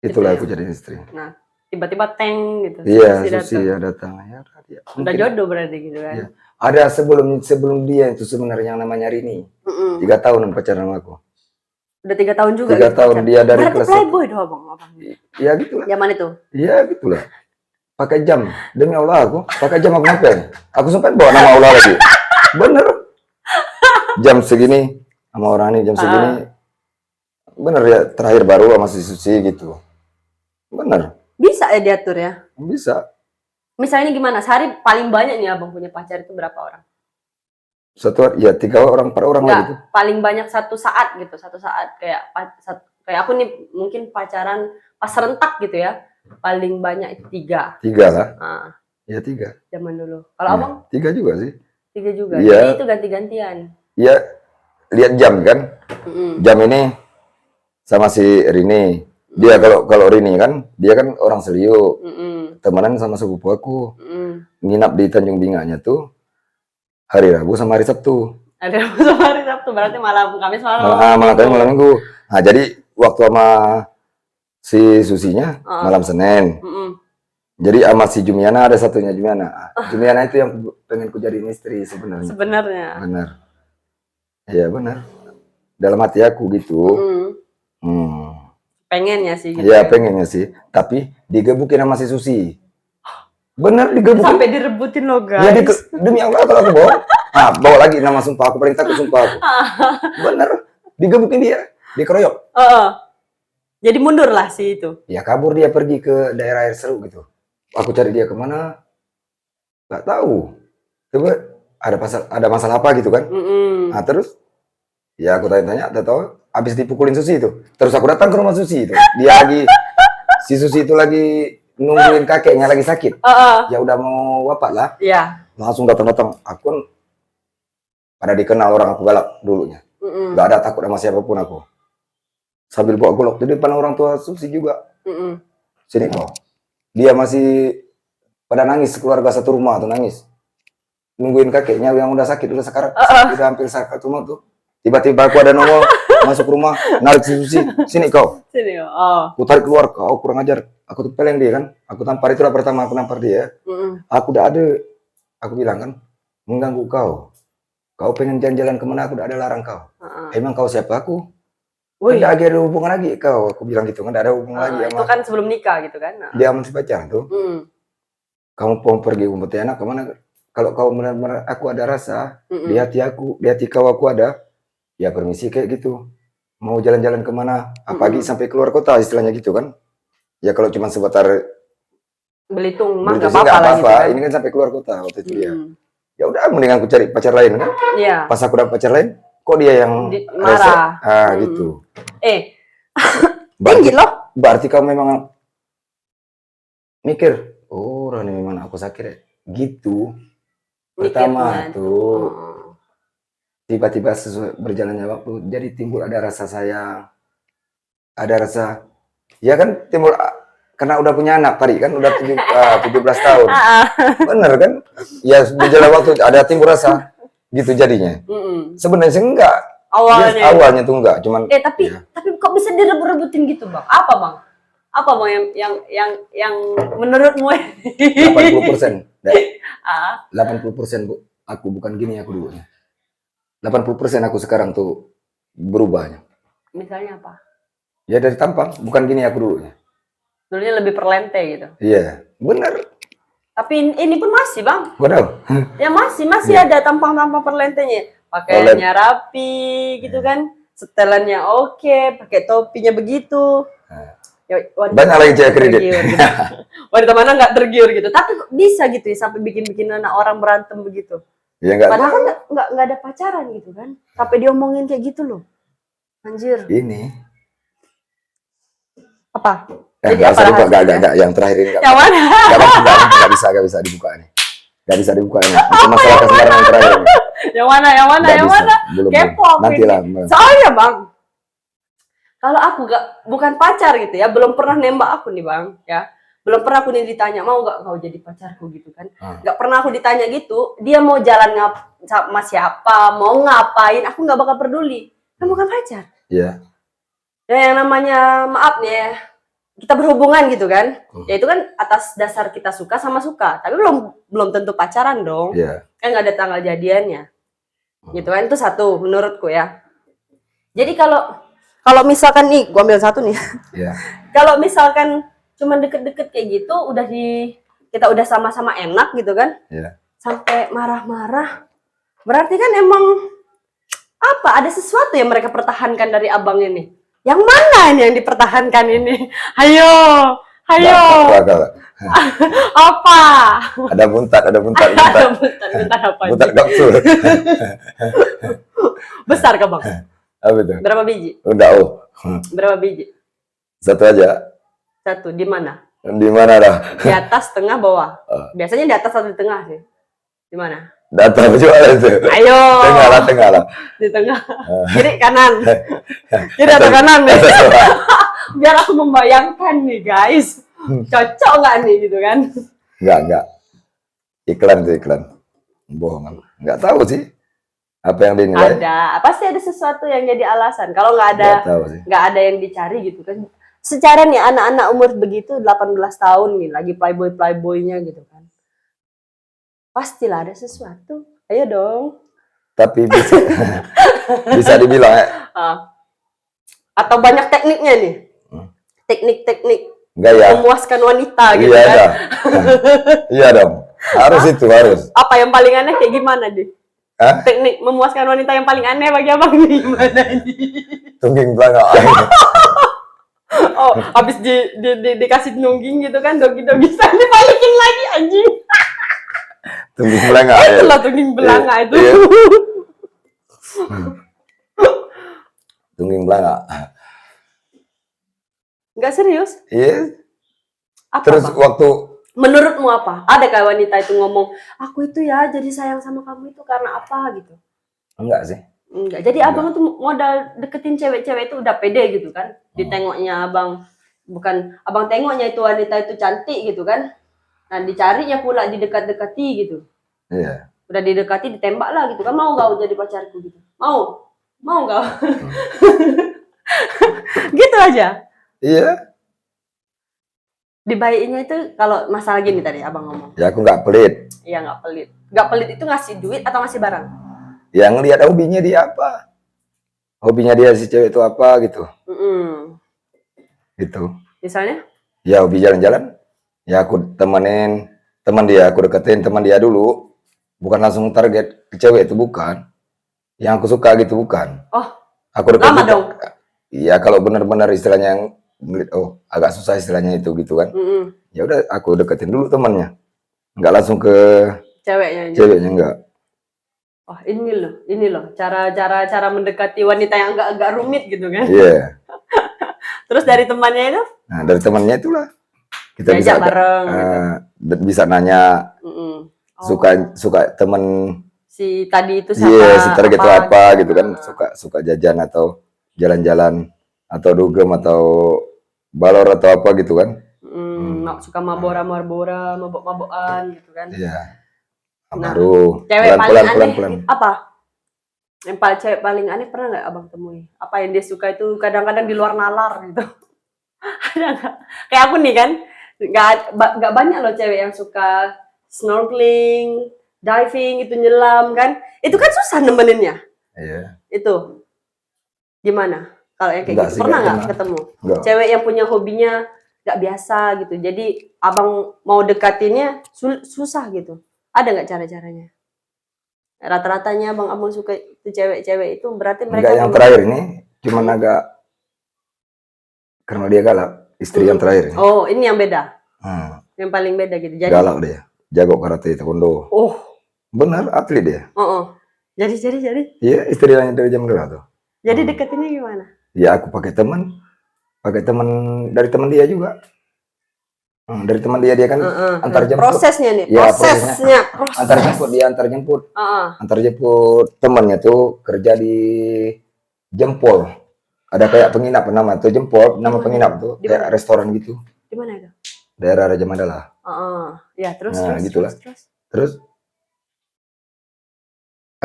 Speaker 2: Itulah aku jadi istri.
Speaker 1: Nah, tiba-tiba teng gitu.
Speaker 2: Iya, Susi ya datang. Ya,
Speaker 1: udah jodoh berarti gitu kan. Iya.
Speaker 2: Ada sebelum dia itu sebenarnya yang namanya Rini. 3 tahun pacaran sama aku.
Speaker 1: Udah 3 tahun juga.
Speaker 2: 3 tahun dia dari
Speaker 1: berarti
Speaker 2: kelas.
Speaker 1: Playboy dong abang.
Speaker 2: Iya gitulah.
Speaker 1: Zaman itu.
Speaker 2: Iya gitulah. Pakai jam demi Allah aku pakai jam aku ngapain? Aku sampai bawa nama Allah lagi. Bener. Jam segini sama orang ini jam segini. Bener ya terakhir baru sama si Susi gitu. Bener.
Speaker 1: Bisa ya diatur ya?
Speaker 2: Bisa.
Speaker 1: Misalnya gimana? Sehari paling banyak nih abang punya pacar itu berapa orang?
Speaker 2: 1 ya 3 orang 4 orang lah gitu.
Speaker 1: Paling banyak 1 saat gitu, 1 saat kayak aku nih mungkin pacaran pas rentak gitu ya. Paling banyak itu 3.
Speaker 2: 3 lah. Ya 3.
Speaker 1: Zaman dulu. Kalau abang?
Speaker 2: 3 juga sih.
Speaker 1: 3 juga.
Speaker 2: Iya.
Speaker 1: Jadi itu ganti-gantian.
Speaker 2: Iya. Lihat jam kan. Jam ini sama si Rini. Dia kalau Rini kan, dia kan orang Seliu. Temenan sama sepupu aku. Nginap di Tanjung Binganya tuh hari Rabu sama hari Sabtu.
Speaker 1: Hari Rabu sama hari Sabtu berarti malam Kamis malam.
Speaker 2: Malam Minggu. Nah, jadi waktu sama si Susinya malam Senin. Jadi sama si Jumiana ada satunya Jumiana. Jumiana itu yang pengen ku jadiin istri sebenarnya. Benar. Iya benar. Dalam hati aku gitu.
Speaker 1: Pengennya sih gitu.
Speaker 2: Iya pengennya sih. Tapi digebukin sama si Susi. Bener digebukin.
Speaker 1: Sampai direbutin lo guys.
Speaker 2: Ya demi Allah kalau aku bawa. Bawa lagi nama sumpah aku paling takut sumpah aku. Bener digebukin dia, dikeroyok.
Speaker 1: Jadi mundur lah sih itu.
Speaker 2: Ya kabur dia pergi ke daerah air seru gitu. Aku cari dia kemana? Gak tahu. Coba ada masalah apa gitu kan. Nah terus ya aku tanya-tanya, tahu habis dipukulin Susi itu. Terus aku datang ke rumah Susi itu. Si Susi itu lagi nungguin kakeknya lagi sakit. Ya udah mau wafat lah.
Speaker 1: Iya.
Speaker 2: Langsung datang. Aku kan pada dikenal orang aku galak dulunya. Gak ada takut sama siapapun aku. Sambil bawa golok di depan orang tua Susi juga. Sini kau. Dia masih pada nangis, keluarga satu rumah tuh nangis. Nungguin kakeknya yang udah sakit, udah sekarang udah hampir sakit semua tuh. Tiba-tiba aku ada nongol masuk rumah, narik si Susi, sini kau.
Speaker 1: Sini. Oh.
Speaker 2: Aku tarik keluar, kau kurang ajar. Aku tuh peleng dia kan. Aku tampar, itulah pertama aku nampar dia. Aku udah ada, aku bilang kan, mengganggu kau. Kau pengen jalan-jalan kemana, aku udah ada larang kau. Emang kau siapa aku? Tidak ada hubungan lagi kau. Aku bilang gitu kan, tidak ada hubungan lagi.
Speaker 1: Itu kan sebelum nikah gitu kan.
Speaker 2: Dia masih pacaran tuh. Kamu mau pergi umpet anak kemana? Kalau kau benar-benar aku ada rasa, di hati aku, di hati kau aku ada, ya permisi kayak gitu. Mau jalan-jalan kemana? Apalagi sampai keluar kota istilahnya gitu kan. Ya kalau cuma sebentar
Speaker 1: Belitung mah
Speaker 2: Belitung
Speaker 1: nggak apa-apa lah gitu kan.
Speaker 2: Ini kan sampai keluar kota waktu itu dia. Ya udah mendingan aku cari pacar lain kan.
Speaker 1: Iya.
Speaker 2: Pas aku dapat pacar lain, kok dia yang
Speaker 1: marah.
Speaker 2: Gitu.
Speaker 1: Tinggi loh.
Speaker 2: Berarti kamu memang mikir, oh ini memang aku sakit ya. Gitu. Pertama tuh tiba-tiba sesuai berjalannya waktu jadi timbul ada rasa sayang, ada rasa ya kan timbul karena udah punya anak tadi kan udah 17 tahun. Bener kan? Ya berjalan waktu ada timbul rasa gitu jadinya. Sebenarnya sih enggak. Awalnya tuh enggak, cuman
Speaker 1: tapi kok bisa direbut-rebutin gitu, Bang? Apa, Bang? Apa, Bang, yang menurutmu
Speaker 2: 80%. 80% Bu. Aku bukan gini aku dulunya. 80% aku sekarang tuh berubahnya.
Speaker 1: Misalnya apa?
Speaker 2: Ya dari tampang, bukan gini aku dulunya.
Speaker 1: Dulunya lebih perlente gitu.
Speaker 2: Iya, benar.
Speaker 1: Tapi ini pun masih, Bang.
Speaker 2: Benar.
Speaker 1: Ya masih ada tampang-tampang perlentenya. Pakaiannya rapi gitu kan. Setelannya oke, pakai topinya begitu. Ya,
Speaker 2: banyak lagi cewek kredit.
Speaker 1: Gitu. Wanita mana nggak tergiur gitu. Tapi kok bisa gitu ya sampai bikin anak orang berantem begitu.
Speaker 2: Ya, enggak.
Speaker 1: Padahal kan nggak ada pacaran gitu kan. Sampai diomongin kayak gitu loh. Anjir.
Speaker 2: Ini.
Speaker 1: Apa?
Speaker 2: Jadi apa enggak, yang terakhir ini enggak.
Speaker 1: Yang mana?
Speaker 2: Enggak bisa dibuka nih. Enggak bisa dibuka ini. Itu masalah kesembarangan yang terakhir ini.
Speaker 1: Yang mana?
Speaker 2: Belum.
Speaker 1: Kepo aku
Speaker 2: nanti
Speaker 1: ini.
Speaker 2: Lah.
Speaker 1: Soalnya, Bang, kalau aku bukan pacar gitu ya, belum pernah nembak aku nih, Bang, ya. Belum pernah aku nih ditanya, mau gak kau jadi pacarku gitu kan. Gak pernah aku ditanya gitu, dia mau jalan sama siapa, mau ngapain, aku gak bakal peduli. Kan bukan pacar.
Speaker 2: Iya.
Speaker 1: Ya yang namanya, maaf nih ya, kita berhubungan gitu kan. Ya itu kan atas dasar kita suka sama suka, tapi belum tentu pacaran dong.
Speaker 2: Iya.
Speaker 1: Kan gak ada tanggal jadiannya. Gitu kan, itu satu menurutku ya. Jadi kalau misalkan nih, gua ambil satu nih.
Speaker 2: Iya.
Speaker 1: Kalau misalkan cuma deket-deket kayak gitu, kita udah sama-sama enak gitu kan?
Speaker 2: Iya.
Speaker 1: Sampai marah-marah, berarti kan emang apa? Ada sesuatu yang mereka pertahankan dari abang ini. Yang mana ini yang dipertahankan ini? Hayo. Apa?
Speaker 2: Ada buntat.
Speaker 1: Buntat apa?
Speaker 2: Buntat kapsul.
Speaker 1: Besar ke Bang?
Speaker 2: Apa itu?
Speaker 1: Berapa biji?
Speaker 2: Enggak,
Speaker 1: Berapa biji?
Speaker 2: Satu aja.
Speaker 1: Satu, di mana?
Speaker 2: Di mana dah?
Speaker 1: Di atas, tengah, bawah. Biasanya di atas atau di tengah sih? Di mana?
Speaker 2: Data jualan itu.
Speaker 1: Ayo.
Speaker 2: Tengah lah.
Speaker 1: Di tengah. Kiri kanan. Kiri atau kanan nih? Biar aku membayangkan nih guys. Cocok nggak nih gitu kan?
Speaker 2: Enggak. Iklan. Bohongan. Enggak tahu sih. Apa yang dinilai?
Speaker 1: Ada. Pasti ada sesuatu yang jadi alasan. Kalau nggak ada yang dicari gitu kan. Secara nih anak-anak umur begitu 18 tahun nih lagi playboy-playboynya gitu kan. Pastilah ada sesuatu. Ayo dong.
Speaker 2: Tapi bisa dibilang ya.
Speaker 1: Atau banyak tekniknya nih. Teknik-teknik memuaskan wanita gitu
Speaker 2: iya,
Speaker 1: kan.
Speaker 2: Iya dong. Harus itu.
Speaker 1: Apa yang paling aneh kayak gimana nih? Teknik memuaskan wanita yang paling aneh bagi abang nih gimana nih?
Speaker 2: Tungging banget.
Speaker 1: Oh, habis dikasih nungging gitu kan, dogi-dogi sampai balikin lagi anjing.
Speaker 2: Tungging belanga.
Speaker 1: Itulah tungging belanga itu.
Speaker 2: Iya. Tungging belanga.
Speaker 1: Nggak serius?
Speaker 2: Iya.
Speaker 1: Apa,
Speaker 2: Terus
Speaker 1: Bang?
Speaker 2: waktu
Speaker 1: Menurutmu apa? Adakah wanita itu ngomong, aku itu ya jadi sayang sama kamu itu karena apa gitu?
Speaker 2: enggak sih.
Speaker 1: Enggak. Jadi abang tuh modal deketin cewek-cewek itu udah pede gitu kan? Ditengoknya abang, bukan abang tengoknya itu wanita itu cantik gitu kan? Nah dicarinya pula didekat-dekati gitu.
Speaker 2: Iya.
Speaker 1: Udah didekati ditembak lah gitu kan? Mau gak jadi pacarku gitu? Mau gak? Gitu aja.
Speaker 2: Iya.
Speaker 1: Dibaikinnya itu kalau masalah gini tadi abang ngomong.
Speaker 2: Ya aku nggak pelit.
Speaker 1: Iya nggak pelit. Nggak pelit itu ngasih duit atau ngasih barang?
Speaker 2: Ya ngelihat hobinya dia apa. Hobinya dia si cewek itu apa gitu. Gitu.
Speaker 1: Misalnya?
Speaker 2: Ya hobi jalan-jalan. Ya aku temenin teman dia, aku deketin teman dia dulu. Bukan langsung target ke cewek itu bukan. Yang aku suka gitu bukan.
Speaker 1: Oh.
Speaker 2: Aku deketin.
Speaker 1: Lama dong.
Speaker 2: Iya kalau benar-benar istilahnya yang agak susah istilahnya itu gitu kan. Ya udah aku deketin dulu temannya. Nggak langsung ke
Speaker 1: ceweknya.
Speaker 2: Ceweknya enggak.
Speaker 1: Oh ini loh cara mendekati wanita yang agak rumit gitu kan.
Speaker 2: Iya. Yeah.
Speaker 1: Terus dari temannya itu?
Speaker 2: Nah dari temannya itulah kita
Speaker 1: bisa bareng.
Speaker 2: Bisa nanya. Suka temen
Speaker 1: si tadi itu siapa?
Speaker 2: Iya, si target itu apa gitu kan. Suka jajan atau jalan-jalan atau dugem atau balor atau apa gitu kan.
Speaker 1: Suka mabok-mabokan gitu kan.
Speaker 2: Iya.
Speaker 1: Nah,
Speaker 2: baru
Speaker 1: cewek paling aneh apa? Yang cewek paling aneh pernah nggak abang temui? Apa yang dia suka itu kadang-kadang di luar nalar gitu. Ada nggak? Kayak aku nih kan, nggak banyak loh cewek yang suka snorkeling, diving, itu nyelam kan. Itu kan susah nemeninnya.
Speaker 2: Iya.
Speaker 1: Itu gimana? Kalau yang kayak gitu pernah nggak ketemu?
Speaker 2: Enggak.
Speaker 1: Cewek yang punya hobinya nggak biasa gitu. Jadi abang mau dekatinnya susah gitu. Ada nggak cara-caranya? Rata-ratanya abang suka itu cewek-cewek itu berarti mereka.
Speaker 2: Enggak, yang terakhir ini cuman agak karena dia galak, istri yang terakhir ini.
Speaker 1: Oh, ini yang beda. Yang paling beda gitu. Jadi
Speaker 2: galak dia, jago karate taekwondo.
Speaker 1: Oh,
Speaker 2: benar atlet dia.
Speaker 1: Jadi.
Speaker 2: Iya, istri yang dari jam berapa tuh?
Speaker 1: Jadi deketinnya gimana?
Speaker 2: Ya aku pakai teman dari teman dia juga. Dari teman dia kan antar jemput.
Speaker 1: Prosesnya nih,
Speaker 2: ya,
Speaker 1: prosesnya.
Speaker 2: Antar jemput temannya tuh kerja di Jempol. Ada kayak penginap nama tuh Jempol, nama penginap tuh kayak restoran gitu.
Speaker 1: Di mana itu?
Speaker 2: Daerah Raja Mandala.
Speaker 1: Ya, terus
Speaker 2: gitulah. Terus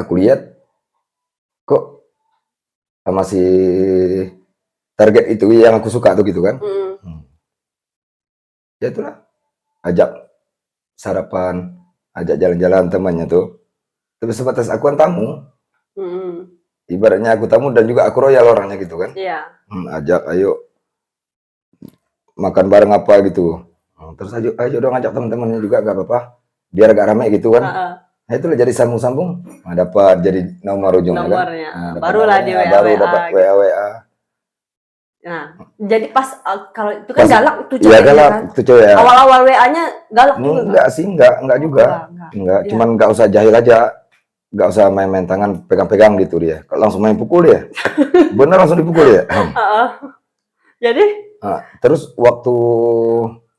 Speaker 2: aku lihat kok sama si target itu yang aku suka tuh gitu kan. Ya itulah, ajak sarapan, ajak jalan-jalan temannya tuh. Tapi sebatas aku kan tamu. Ibaratnya aku tamu dan juga aku royal orangnya gitu kan.
Speaker 1: Iya.
Speaker 2: Ajak, ayo makan bareng apa gitu. Terus ayo dong ajak teman-temannya juga gak apa-apa. Biar agak ramai gitu kan. Nah itulah jadi sambung-sambung. Dapat jadi nomor ujungnya.
Speaker 1: Nomornya.
Speaker 2: Kan?
Speaker 1: Barulah di WA.
Speaker 2: Baru dapat WA.
Speaker 1: Nah, jadi pas kalau itu kan galak tuh
Speaker 2: cewek. Iya galak
Speaker 1: kan?
Speaker 2: tuh cewek.
Speaker 1: Awal-awal WA-nya galak juga.
Speaker 2: Enggak sih, enggak juga. Enggak, cuman enggak usah jahil aja. Enggak usah main-main tangan, pegang-pegang gitu dia. Kalau langsung main pukul dia. Bener langsung dipukul ya.
Speaker 1: Jadi?
Speaker 2: Terus waktu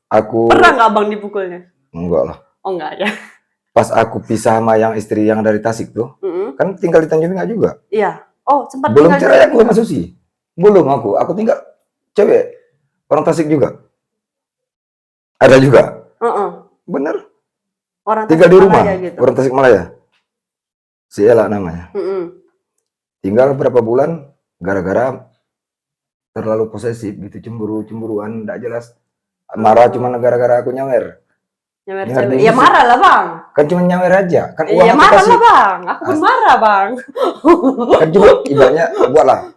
Speaker 2: aku
Speaker 1: pernah nggak abang dipukulnya?
Speaker 2: Enggak lah.
Speaker 1: Oh enggak ya.
Speaker 2: Pas aku pisah sama yang istri yang dari Tasik tuh, kan tinggal di Tanjung Pinang juga.
Speaker 1: Iya. Oh sempat.
Speaker 2: Belum cerai aku sama Susi. Belum aku tinggal cewek orang Tasik juga. Ada juga. Bener.
Speaker 1: Orang
Speaker 2: tinggal di rumah. Gitu. Orang Tasik Malaya. Si Ella namanya. Tinggal berapa bulan gara-gara terlalu posesif gitu, cemburuan, enggak jelas. Marah cuma gara-gara aku nyawer.
Speaker 1: Nyawer cewek. Ya marah lah bang.
Speaker 2: Kan cuma nyawer aja. Kan uang
Speaker 1: ya marah lah bang. Aku pun marah bang.
Speaker 2: Kan cuma ibaratnya buatlah.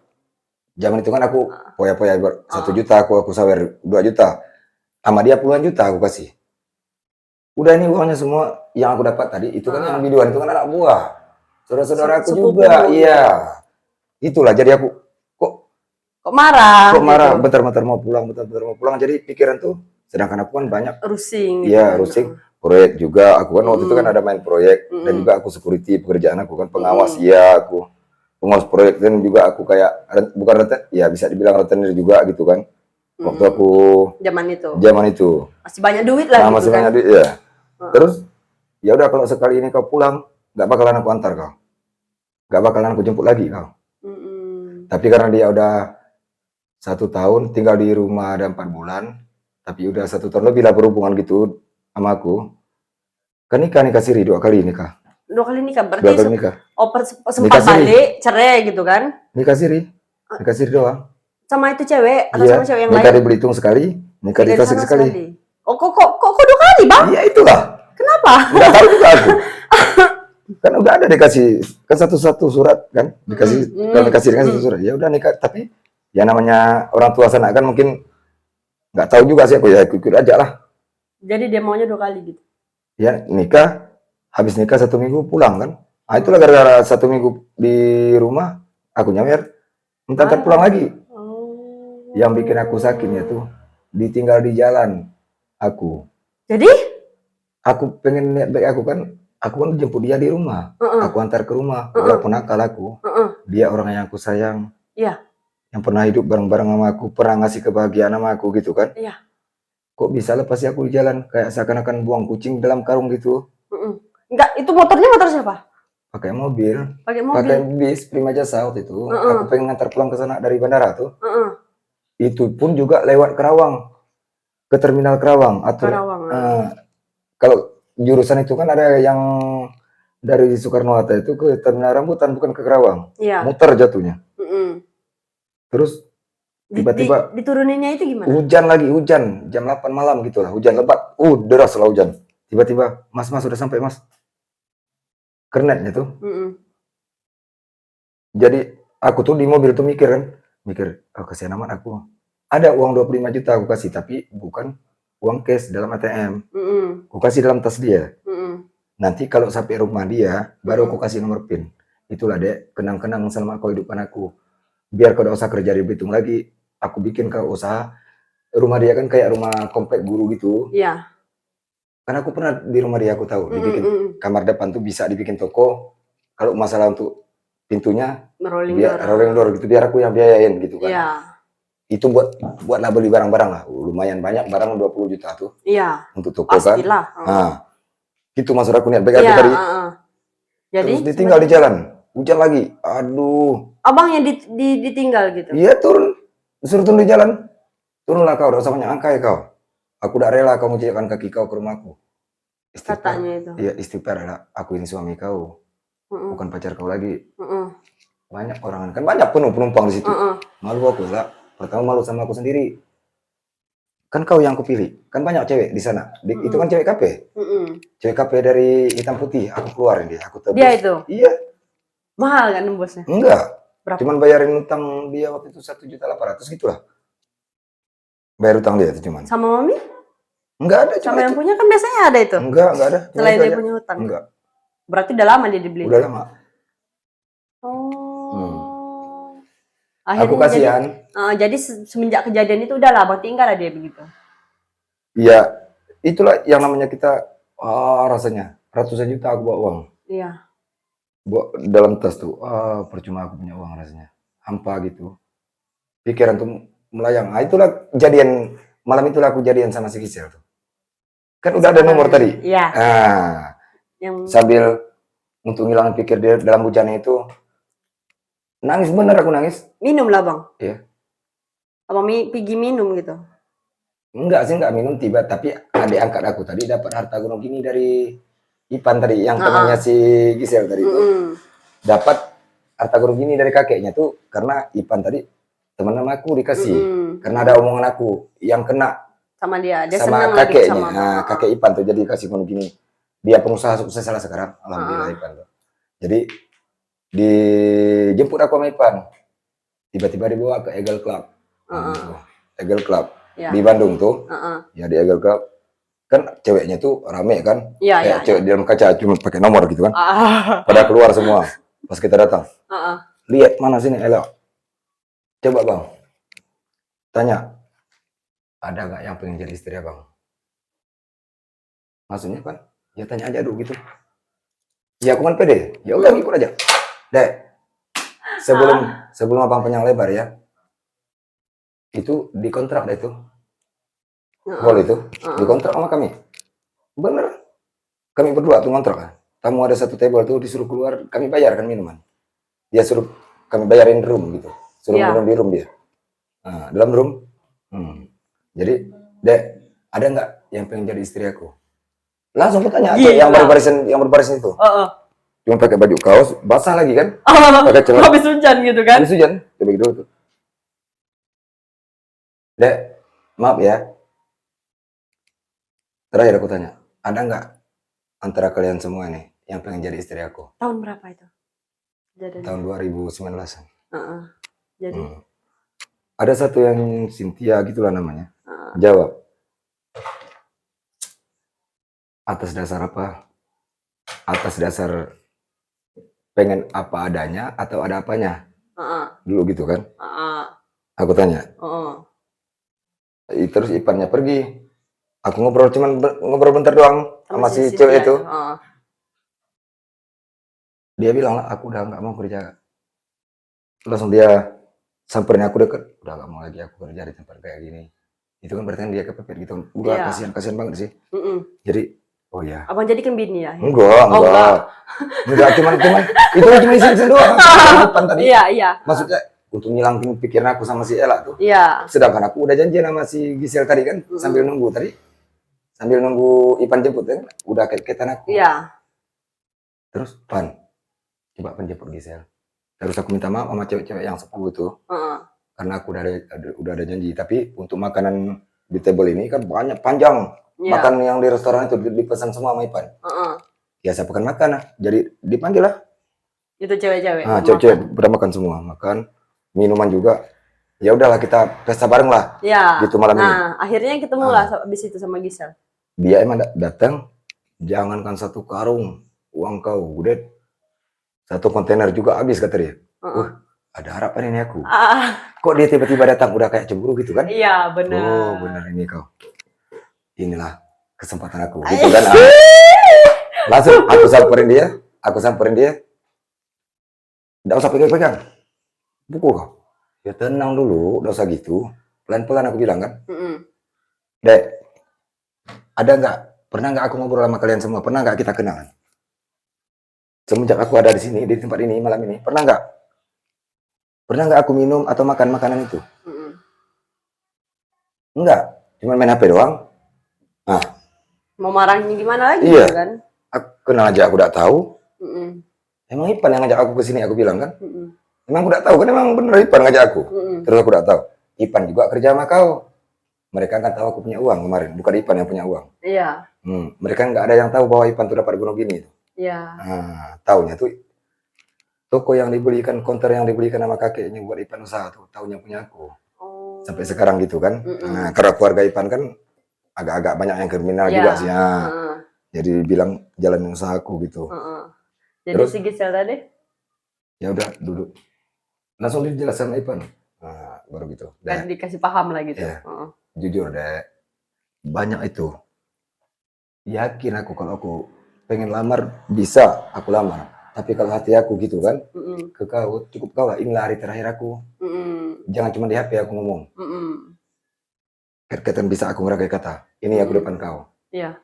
Speaker 2: Zaman itu kan aku poya-poya 1 juta, aku sawer 2 juta. Sama dia puluhan juta aku kasih. Udah ini uangnya semua yang aku dapat tadi, itu kan yang biduan itu kan anak buah. Saudara-saudara aku juga, iya. Itulah jadi aku
Speaker 1: kok marah.
Speaker 2: Kok marah, bentar-bentar mau pulang, jadi pikiran tuh sedangkan aku kan banyak
Speaker 1: rusing.
Speaker 2: Iya, rusing. proyek juga. Aku kan waktu itu kan ada main proyek dan juga aku security pekerjaan aku kan pengawas ya aku pengawas proyek dan juga aku kayak bukan ya bisa dibilang rentenir juga gitu kan. Waktu aku zaman itu
Speaker 1: masih banyak duit lah gitu
Speaker 2: masih
Speaker 1: kan.
Speaker 2: banyak duit ya. Terus ya udah kalau sekali ini kau pulang nggak bakalan aku antar kau, nggak bakalan aku jemput lagi kau. Tapi karena dia udah 1 tahun tinggal di rumah ada 4 bulan, tapi udah 1 tahun lebih lah berhubungan gitu sama aku. Kan nikah siri 2 kali nikah.
Speaker 1: 2 kali nikah berarti
Speaker 2: 2 kali nikah.
Speaker 1: sempat balik cerai gitu kan?
Speaker 2: Nikah siri doang.
Speaker 1: Sama itu cewek atau
Speaker 2: Iya,
Speaker 1: sama cewek yang
Speaker 2: nikah
Speaker 1: lain?
Speaker 2: di Belitung sekali, nikah di Tasik sekali.
Speaker 1: Oh kok 2 kali bang?
Speaker 2: Iya itulah.
Speaker 1: Kenapa?
Speaker 2: Nggak tahu juga aku. Kan udah ada dikasih kan satu surat kan dikasih kalau nikah siri kan satu surat. Ya udah nikah tapi ya namanya orang tua sana kan mungkin nggak tahu juga sih aku ya ikut aja lah.
Speaker 1: Jadi dia maunya 2 kali gitu?
Speaker 2: Ya nikah, habis nikah 1 minggu pulang kan. Nah itulah gara-gara 1 minggu di rumah aku nyawer minta pulang lagi. Yang bikin aku sakitnya tuh ditinggal di jalan aku.
Speaker 1: Jadi?
Speaker 2: Aku pengen lihat baik aku kan jemput dia di rumah. Aku antar ke rumah, walaupun nakal aku. Dia orang yang aku sayang.
Speaker 1: Iya.
Speaker 2: Yang pernah hidup bareng-bareng sama aku, pernah ngasih kebahagiaan sama aku gitu kan.
Speaker 1: Iya.
Speaker 2: Kok bisa lepas aku di jalan kayak seakan-akan buang kucing dalam karung gitu.
Speaker 1: Enggak, itu motor siapa?
Speaker 2: Pakai mobil.
Speaker 1: Pakai
Speaker 2: bis Prima Jasa waktu itu. Aku pengen ngantar pulang ke sana dari bandara tuh. Itu pun juga lewat Kerawang. Ke terminal Kerawang atau kalau jurusan itu kan ada yang dari Soekarno-Hatta itu ke terminal Rambutan bukan ke Kerawang.
Speaker 1: Iya.
Speaker 2: Muter jatuhnya. Terus tiba-tiba
Speaker 1: dituruninnya itu gimana?
Speaker 2: Hujan jam 8 malam gitulah, hujan lebat. Deras lah hujan. Tiba-tiba, Mas udah sampai Mas. Kernetnya tuh. Jadi aku tuh di mobil tuh mikir, kasihan amat aku. Ada uang 25 juta aku kasih, tapi bukan uang cash dalam ATM. Aku kasih dalam tas dia. Nanti kalau sampai rumah dia, baru aku kasih nomor PIN. Itulah dek, kenang-kenang selama kau hidupan aku. Biar kau udah usah kerja di Belitung lagi, aku bikin kau usaha. Rumah dia kan kayak rumah komplek guru gitu.
Speaker 1: Iya.
Speaker 2: Karena aku pernah di rumah dia, aku tahu. Dibikin kamar depan tuh bisa dibikin toko. Kalau masalah untuk pintunya, rolling door gitu, biar aku yang biayain gitu kan.
Speaker 1: Iya.
Speaker 2: Itu buatlah beli barang-barang lah. Lumayan banyak, barang 20 juta tuh.
Speaker 1: Iya.
Speaker 2: Untuk toko
Speaker 1: pastilah.
Speaker 2: kan. Nah, gitu maksud aku niat baik aku tadi.
Speaker 1: Jadi
Speaker 2: terus ditinggal di jalan. Hujan lagi. Aduh.
Speaker 1: Abang yang ditinggal gitu?
Speaker 2: Iya turun. Disuruh turun di jalan. Turunlah kau, udah usah banyak angka ya kau. Aku udah rela kau menjejakkan kaki kau ke rumahku.
Speaker 1: Katanya itu.
Speaker 2: Iya istighfar lah. Aku ini suami kau. Bukan pacar kau lagi. Banyak orang kan banyak penumpang di situ. Malu aku lah. Pertama malu sama aku sendiri. Kan kau yang kupilih. Kan banyak cewek di sana. Itu kan cewek KP. Cewek KP dari hitam putih. Aku keluarin dia. Aku tebus.
Speaker 1: Dia itu?
Speaker 2: Iya.
Speaker 1: Mahal kan nembusnya?
Speaker 2: Enggak.
Speaker 1: Berapa?
Speaker 2: Cuman bayarin utang dia waktu itu 1.800.000 gitulah. Bayar utang dia itu cuman.
Speaker 1: Sama mami?
Speaker 2: Enggak ada.
Speaker 1: Sama yang punya kan biasanya ada itu?
Speaker 2: Enggak ada.
Speaker 1: Selain dia punya hutang?
Speaker 2: Enggak.
Speaker 1: Berarti udah lama dia dibeli?
Speaker 2: Udah lama.
Speaker 1: Akhirnya
Speaker 2: aku kasihan.
Speaker 1: Jadi semenjak kejadian itu udah lah, Bang tinggal lah dia begitu.
Speaker 2: Iya, itulah yang namanya kita rasanya ratusan juta aku bawa uang.
Speaker 1: Iya.
Speaker 2: Bawa dalam tas tuh, percuma aku punya uang rasanya. Hampa gitu. Pikiran tuh melayang. Nah, itulah kejadian malam itulah aku jadian sama si Gisel tuh. Kan udah ada nomor tadi.
Speaker 1: Iya.
Speaker 2: Sambil untuk ngilangin pikir dia dalam hujannya itu. Nangis bener aku nangis.
Speaker 1: Minum lah bang?
Speaker 2: Iya.
Speaker 1: Abang pergi minum gitu?
Speaker 2: Enggak sih, enggak minum tiba. Tapi adik angkat aku tadi dapat harta gunung gini dari Ipan tadi. Yang temannya si Gisel tadi itu. Dapat harta gunung gini dari kakeknya tuh. Karena Ipan tadi teman nama aku dikasih. Karena ada omongan aku yang kena.
Speaker 1: Sama dia
Speaker 2: sama kakeknya. Nah, kakek Ipan tuh jadi kasih gunung gini. Dia pengusaha sukses lah sekarang. Alhamdulillah Ipan tuh. Jadi dijemput aku sama Ipan, tiba-tiba dibawa ke Eagle Club, Eagle Club di Bandung tuh, ya di Eagle Club kan ceweknya tuh rame kan, kayak cewek di dalam kaca cuma pakai nomor gitu kan, pada keluar semua pas kita datang, lihat mana sini Ella, coba bang, tanya, ada nggak yang pengen jadi istri abang? Maksudnya kan, ya tanya aja dulu gitu. Ya aku kan pede, ya udah ikut aja. Dek, sebelum abang panjang lebar ya, itu dikontrak deh itu. Boleh itu, dikontrak sama kami. Bener, kami berdua tuh ngontrak kan. Tamu ada satu table tuh disuruh keluar, kami bayarkan minuman. Dia suruh kami bayarin room gitu, suruh minum di room dia. Nah, dalam room, jadi, Dek, ada nggak yang pengen jadi istri aku? Langsung aku tanya, yang berbarisan itu. Cuma pakai baju kaos, basah lagi kan? Pakai celana.
Speaker 1: Habis hujan gitu kan?
Speaker 2: Habis hujan, coba gitu tuh. Dek, maaf ya. Terakhir aku tanya, ada nggak antara kalian semua nih yang pengen jadi istri aku?
Speaker 1: Tahun berapa itu?
Speaker 2: Tahun 2019.
Speaker 1: Jadi?
Speaker 2: Ada satu yang Cynthia gitulah namanya. Jawab. Atas dasar apa? Atas dasar pengen apa adanya atau ada apanya? Dulu gitu kan? Aku tanya. Terus Ipannya pergi. Aku ngobrol bentar doang sama si cewek itu. Dia bilang lah, aku udah nggak mau kerja. Langsung dia samperin aku deket. Udah nggak mau lagi aku kerja di tempat kayak gini. Itu kan berarti dia kepepet gitu. Udah kasihan banget sih. Jadi, oh ya.
Speaker 1: Abang jadikan bini ya?
Speaker 2: Enggak. Cuman itu cuma isi doang. Tadi.
Speaker 1: Iya.
Speaker 2: Maksudnya untuk ngilangin pikiran aku sama si Ella tuh.
Speaker 1: Iya.
Speaker 2: Sedangkan aku udah janji sama si Gisel tadi kan, sambil nunggu tadi. Sambil nunggu Ipan jemput kan, udah ketan aku.
Speaker 1: Iya.
Speaker 2: Terus coba jemput Gisel. Terus aku minta maaf sama cewek-cewek yang sepupu itu. Karena aku udah ada janji, tapi untuk makanan di table ini kan banyak panjang. Makan yang di restoran itu dipesan semua sama Ipan. Ya saya pekan makan lah. Jadi dipanggil lah. Itu cewek-cewek. Cewek-cewek pada makan semua, makan minuman juga. Ya udahlah kita pesta bareng lah.
Speaker 1: Iya.
Speaker 2: Gitu malam ini.
Speaker 1: Nah, akhirnya ketemu lah habis itu sama Gisel.
Speaker 2: Dia emang datang, jangankan 1 karung uang kau, udah 1 kontainer juga habis kata dia. Ada harapan ini aku. Kok dia tiba-tiba datang udah kayak cemburu gitu kan?
Speaker 1: Iya, benar.
Speaker 2: Oh, benar ini kau. Inilah kesempatan aku. Gitu kan. Langsung aku samperin dia. Nggak usah pegang-pegang. Pukul kau. Ya tenang dulu, nggak usah gitu. Pelan-pelan aku bilang kan. Dek, pernah nggak aku ngobrol sama kalian semua? Pernah nggak kita kenalan? Semenjak aku ada di sini, di tempat ini, malam ini, pernah nggak? Pernah nggak aku minum atau makan makanan itu? Enggak, cuma main HP doang. Nah,
Speaker 1: mau marahnya gimana lagi
Speaker 2: iya.
Speaker 1: Kan?
Speaker 2: Aku kenal aja aku udah tahu. Emang Ipan yang ngajak aku ke sini, aku bilang kan. Emang aku udah tahu kan, emang bener Ipan ngajak aku. Terus aku udah tahu. Ipan juga kerja sama kau. Mereka kan tahu aku punya uang kemarin, bukan Ipan yang punya uang.
Speaker 1: Iya.
Speaker 2: Mereka nggak ada yang tahu bahwa Ipan tuh dapat gunung gini.
Speaker 1: Iya.
Speaker 2: Nah, taunya tuh toko yang dibelikan, konter yang dibelikan sama kakeknya buat Ipan usaha tuh, taunya punya aku. Sampai sekarang gitu kan. Nah, karena keluarga Ipan kan agak-agak banyak yang kriminal juga sih. Jadi bilang jalan usahaku gitu.
Speaker 1: Jadi
Speaker 2: terus,
Speaker 1: si Gisel tadi?
Speaker 2: Ya udah duduk. Langsung dijelaskan sama Ipan. Nah, baru gitu.
Speaker 1: Kan dikasih paham lah gitu.
Speaker 2: Ya. Jujur deh, banyak itu. Yakin aku kalau aku pengen lamar bisa aku lamar. Tapi kalau hati aku gitu kan, ke kau cukup kau lah. Inilah hari terakhir aku. Jangan cuma di HP aku ngomong. Kaitan bisa aku ngeragai kata. Ini aku depan kau.
Speaker 1: Iya.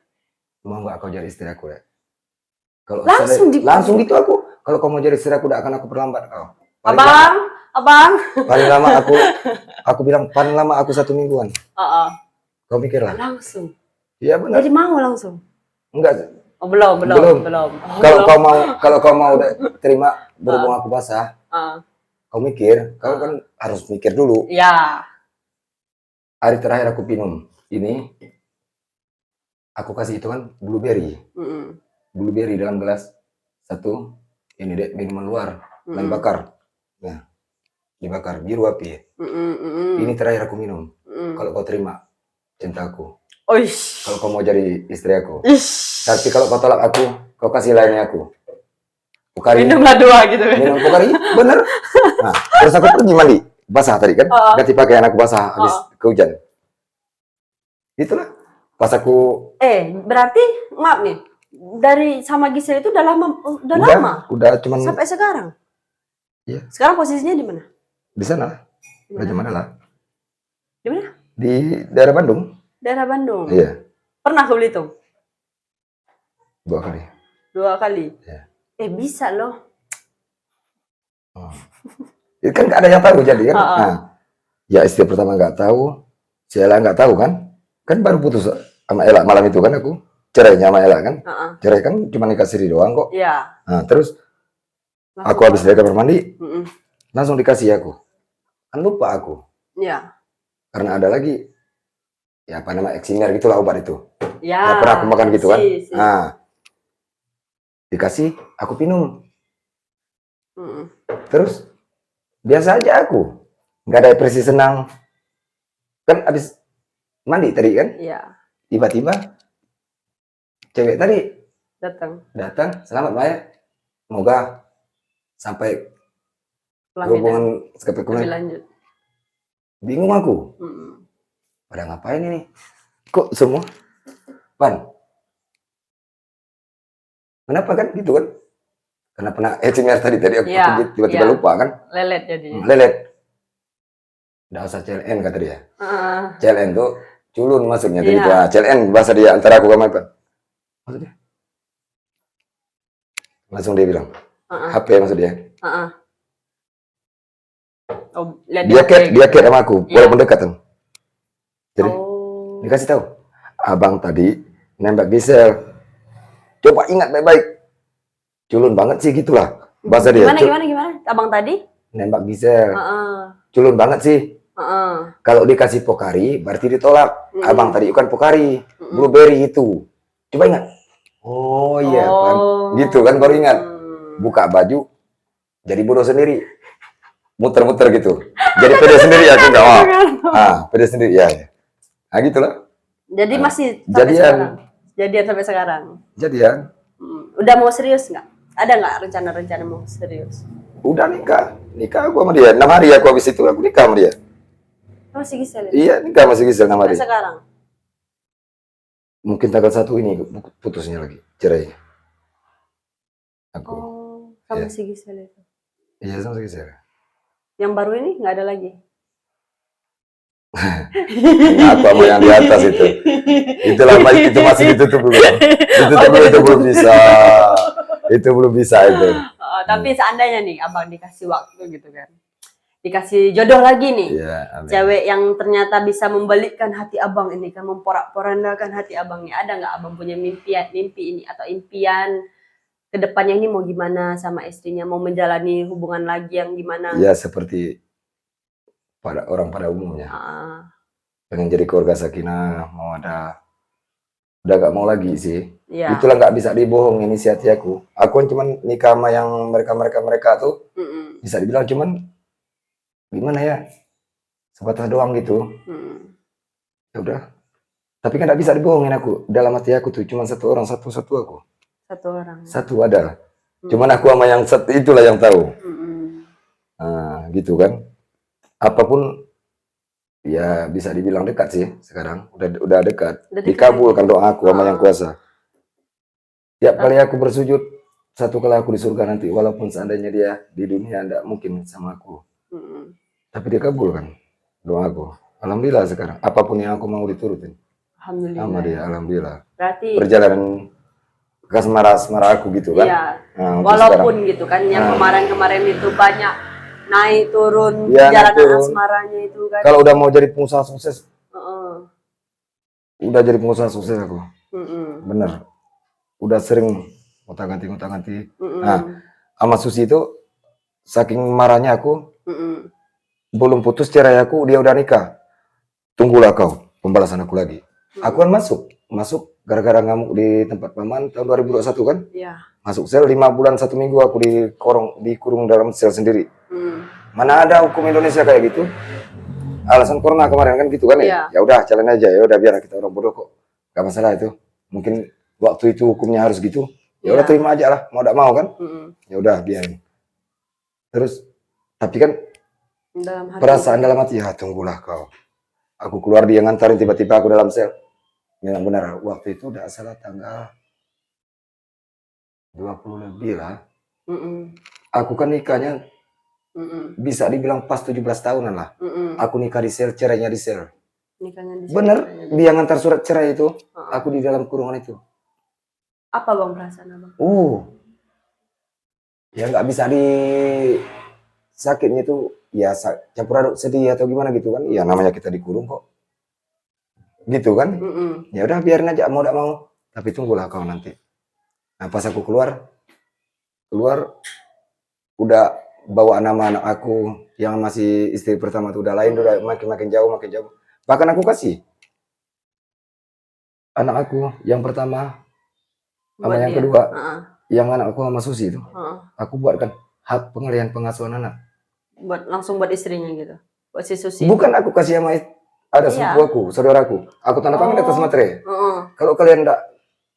Speaker 2: Mau nggak kau jadi istri aku deh? Kalau
Speaker 1: langsung
Speaker 2: gitu aku. Kalau kau mau jadi istri aku, tidak akan aku perlambat kau.
Speaker 1: Abang.
Speaker 2: Paling lama aku bilang paling lama aku 1 mingguan. Kau mikir lah.
Speaker 1: Langsung.
Speaker 2: Iya benar.
Speaker 1: Jadi mau langsung?
Speaker 2: Enggak.
Speaker 1: Oh, belum.
Speaker 2: Kalau kau mau terima berhubung aku basah, kau mikir, kau kan harus mikir dulu.
Speaker 1: Iya.
Speaker 2: Hari terakhir aku minum ini, aku kasih itu kan blueberry, blueberry dalam gelas 1. Ini deh minuman luar, main bakar, nah dibakar biru api. Ini terakhir aku minum. Kalau kau terima cintaku. Kalau kau mau jadi istri aku. Tapi kalau kau tolak aku, kau kasih lainnya aku. Pokari.
Speaker 1: Minumlah 2 gitu.
Speaker 2: Minum pokari, bener. Nah, terus aku pergi mandi. Basah tadi kan. Ganti pakaian aku basah habis kehujan. Itulah. Pas aku...
Speaker 1: Berarti maaf nih, dari sama Gisel itu udah lama,
Speaker 2: Udah cuman
Speaker 1: sampai sekarang.
Speaker 2: Iya.
Speaker 1: Sekarang posisinya di mana?
Speaker 2: di sana. Udah gimana lah?
Speaker 1: Di mana?
Speaker 2: Di daerah Bandung.
Speaker 1: Daerah Bandung.
Speaker 2: Iya,
Speaker 1: Pernah ke Belitung?
Speaker 2: 2 kali.
Speaker 1: 2 kali.
Speaker 2: Iya.
Speaker 1: Bisa loh.
Speaker 2: Oh. Itu kan nggak ada yang tahu jadi kan.
Speaker 1: Ha-ha.
Speaker 2: Nah, ya istri pertama nggak tahu, si Ella nggak tahu kan. Kan baru putus sama Ella malam itu kan aku. Cerainya sama Ella kan.
Speaker 1: Ha-ha.
Speaker 2: Cerai kan cuma nikah siri doang kok.
Speaker 1: Iya.
Speaker 2: Nah, terus
Speaker 1: Langsung
Speaker 2: aku habis dari kamar mandi,
Speaker 1: Mm-mm.
Speaker 2: langsung dikasih aku. Kan lupa aku.
Speaker 1: Iya.
Speaker 2: Karena ada lagi, ya apa nama, Eximer gitulah obat itu.
Speaker 1: Ya.
Speaker 2: Nggak pernah aku makan gitu kan.
Speaker 1: Si.
Speaker 2: Nah, dikasih, aku minum.
Speaker 1: Mm-mm.
Speaker 2: Terus, biasa aja aku. Nggak ada ekspresi senang. Kan habis mandi tadi kan.
Speaker 1: Iya.
Speaker 2: Tiba-tiba, cewek tadi
Speaker 1: Datang.
Speaker 2: selamat Maya. Semoga sampai
Speaker 1: Pelaminan.
Speaker 2: hubungan
Speaker 1: Lebih lanjut.
Speaker 2: bingung aku.
Speaker 1: Mm-mm.
Speaker 2: Pada ngapain ini? Kok semua? Pan? Kenapa kan gitu kan? Karena pernah HMR tadi aku
Speaker 1: Iya,
Speaker 2: tiba-tiba
Speaker 1: iya.
Speaker 2: lupa kan?
Speaker 1: Lelet jadi.
Speaker 2: Lelet. Nggak usah CLN kata dia. CLN tuh culun maksudnya. Jadi
Speaker 1: Iya.
Speaker 2: CLN bahasa dia antara aku sama Ipan. Maksudnya? Langsung dia bilang. HP maksud dia.
Speaker 1: Oh, lihat
Speaker 2: Dia
Speaker 1: HP
Speaker 2: cat
Speaker 1: gitu.
Speaker 2: sama aku,
Speaker 1: Iya.
Speaker 2: walaupun dekat kan. Jadi
Speaker 1: Oh.
Speaker 2: dikasih tahu, abang tadi nembak Gisel. Coba ingat baik-baik. Culun banget sih gitulah bahasa dia.
Speaker 1: Gimana? Abang tadi?
Speaker 2: Nembak Gisel.
Speaker 1: Heeh.
Speaker 2: Culun banget sih.
Speaker 1: Heeh.
Speaker 2: Kalau dikasih Pokari berarti ditolak.
Speaker 1: Mm.
Speaker 2: Abang tadi bukan Pokari, blueberry itu. Coba ingat. Oh iya, Pan. Gitu kan baru ingat. Buka baju jadi bodoh sendiri. Muter-muter gitu. Jadi pede sendiri aku enggak mau. Pede sendiri ya. Nah, gitulah.
Speaker 1: Jadi masih sampai
Speaker 2: Jadian.
Speaker 1: sekarang. Jadian sampai sekarang.
Speaker 2: Jadian.
Speaker 1: Udah mau serius nggak? Ada nggak rencana-rencana mau serius?
Speaker 2: Udah nikah aku sama dia. 6 hari aku habis itu aku nikah sama dia.
Speaker 1: Masih Gisel?
Speaker 2: Iya, nikah masih Gisel 6 hari.
Speaker 1: Sampai sekarang?
Speaker 2: Mungkin tanggal 1 ini putusnya lagi, cerai. Aku.
Speaker 1: Sama si Gisel itu.
Speaker 2: Iya, sama si Gisel.
Speaker 1: Yang baru ini nggak ada lagi?
Speaker 2: Aku sama yang di atas itu. Itulah itu masih ditutup dulu. Itu belum bisa. Itu belum bisa itu.
Speaker 1: Tapi seandainya nih abang dikasih waktu gitu kan, dikasih jodoh lagi nih, cewek yang ternyata bisa membalikkan hati abang ini kan, memporak-porandakan hati abang ini, ada nggak abang punya mimpi ini atau impian kedepannya ini mau gimana sama istrinya, mau menjalani hubungan lagi yang gimana?
Speaker 2: Ya seperti pada orang pada umumnya, pengen jadi keluarga sakinah, mau ada, udah gak mau lagi sih. Ya. Itulah nggak bisa dibohongin isi hati aku. Aku cuma nikah sama yang mereka tuh, bisa dibilang cuman gimana ya, sebatas doang gitu. Ya udah. Tapi kan nggak bisa dibohongin aku. Dalam hati aku tuh cuma satu orang, satu aku.
Speaker 1: Satu orang.
Speaker 2: Satu ada. Cuman aku sama yang itulah yang tahu. Nah, gitu kan. Apapun ya bisa dibilang dekat sih sekarang. Udah dekat. Dikabulkan doa aku sama yang kuasa. Tiap kali aku bersujud, satu kali aku di surga nanti, walaupun seandainya dia di dunia tidak mungkin sama aku. Tapi dia kabulkan doa aku. Alhamdulillah sekarang, apapun yang aku mau diturutin.
Speaker 1: Alhamdulillah.
Speaker 2: Sama dia, alhamdulillah.
Speaker 1: Berarti
Speaker 2: perjalanan ke asmara aku gitu kan.
Speaker 1: Iya.
Speaker 2: Nah,
Speaker 1: walaupun gitu kan, yang kemarin itu banyak naik turun
Speaker 2: ya,
Speaker 1: perjalanan asmaranya itu kan.
Speaker 2: Kalau udah mau jadi pengusaha sukses, udah jadi pengusaha sukses aku. Bener. Udah sering ngutang-ganti. Nah, sama Susi itu saking marahnya aku, belum putus cerai aku, dia udah nikah. Tunggulah kau pembalasan aku lagi. Aku kan masuk gara-gara ngamuk di tempat paman tahun 2021 kan? Iya. Masuk sel 5 bulan 1 minggu aku dikurung dalam sel sendiri. Mana ada hukum Indonesia kayak gitu? Alasan corona kemarin kan gitu kan ya? Ya udah jalan aja, ya udah biar kita orang bodoh kok. Gak masalah itu. Mungkin waktu itu hukumnya harus gitu. Ya udah terima aja lah, mau tidak mau kan? Ya udah biarin. Terus tapi kan perasaan dalam hati, ya tunggulah kau. Aku keluar dia ngantarin, tiba-tiba aku dalam sel. Memang benar waktu itu udah salah tanggal 20 lebih lah.
Speaker 1: Mm-mm.
Speaker 2: Aku kan nikahnya
Speaker 1: Mm-mm.
Speaker 2: bisa dibilang pas 17 tahunan lah.
Speaker 1: Mm-mm.
Speaker 2: Aku nikah di sel, cerainya di sel.
Speaker 1: Nikahnya di
Speaker 2: Bener,
Speaker 1: cerainya di
Speaker 2: dia ngantar surat cerai itu,
Speaker 1: Heeh.
Speaker 2: aku di dalam kurungan itu.
Speaker 1: Apa bang perasaan abang?
Speaker 2: Ya nggak bisa di sakitnya itu, ya campur aduk sedih atau gimana gitu kan. Ya namanya kita dikurung kok. Gitu kan.
Speaker 1: Mm-mm.
Speaker 2: Ya udah biarin aja, mau nggak mau. Tapi tunggulah kau nanti. Nah pas aku keluar udah bawa nama anak aku yang masih istri pertama tuh udah lain, udah makin jauh. Bahkan aku kasih anak aku yang pertama sama
Speaker 1: Buat
Speaker 2: yang
Speaker 1: dia.
Speaker 2: kedua,
Speaker 1: Heeh.
Speaker 2: yang anak aku sama Susi itu,
Speaker 1: Heeh.
Speaker 2: aku buatkan hak pengalihan pengasuhan anak.
Speaker 1: Langsung buat istrinya gitu. Buat si Susi.
Speaker 2: Bukan aku kasih sama ada
Speaker 1: Iya.
Speaker 2: sepupu aku, saudaraku. Aku tanda tangan di atas materai.
Speaker 1: Heeh.
Speaker 2: Kalau kalian enggak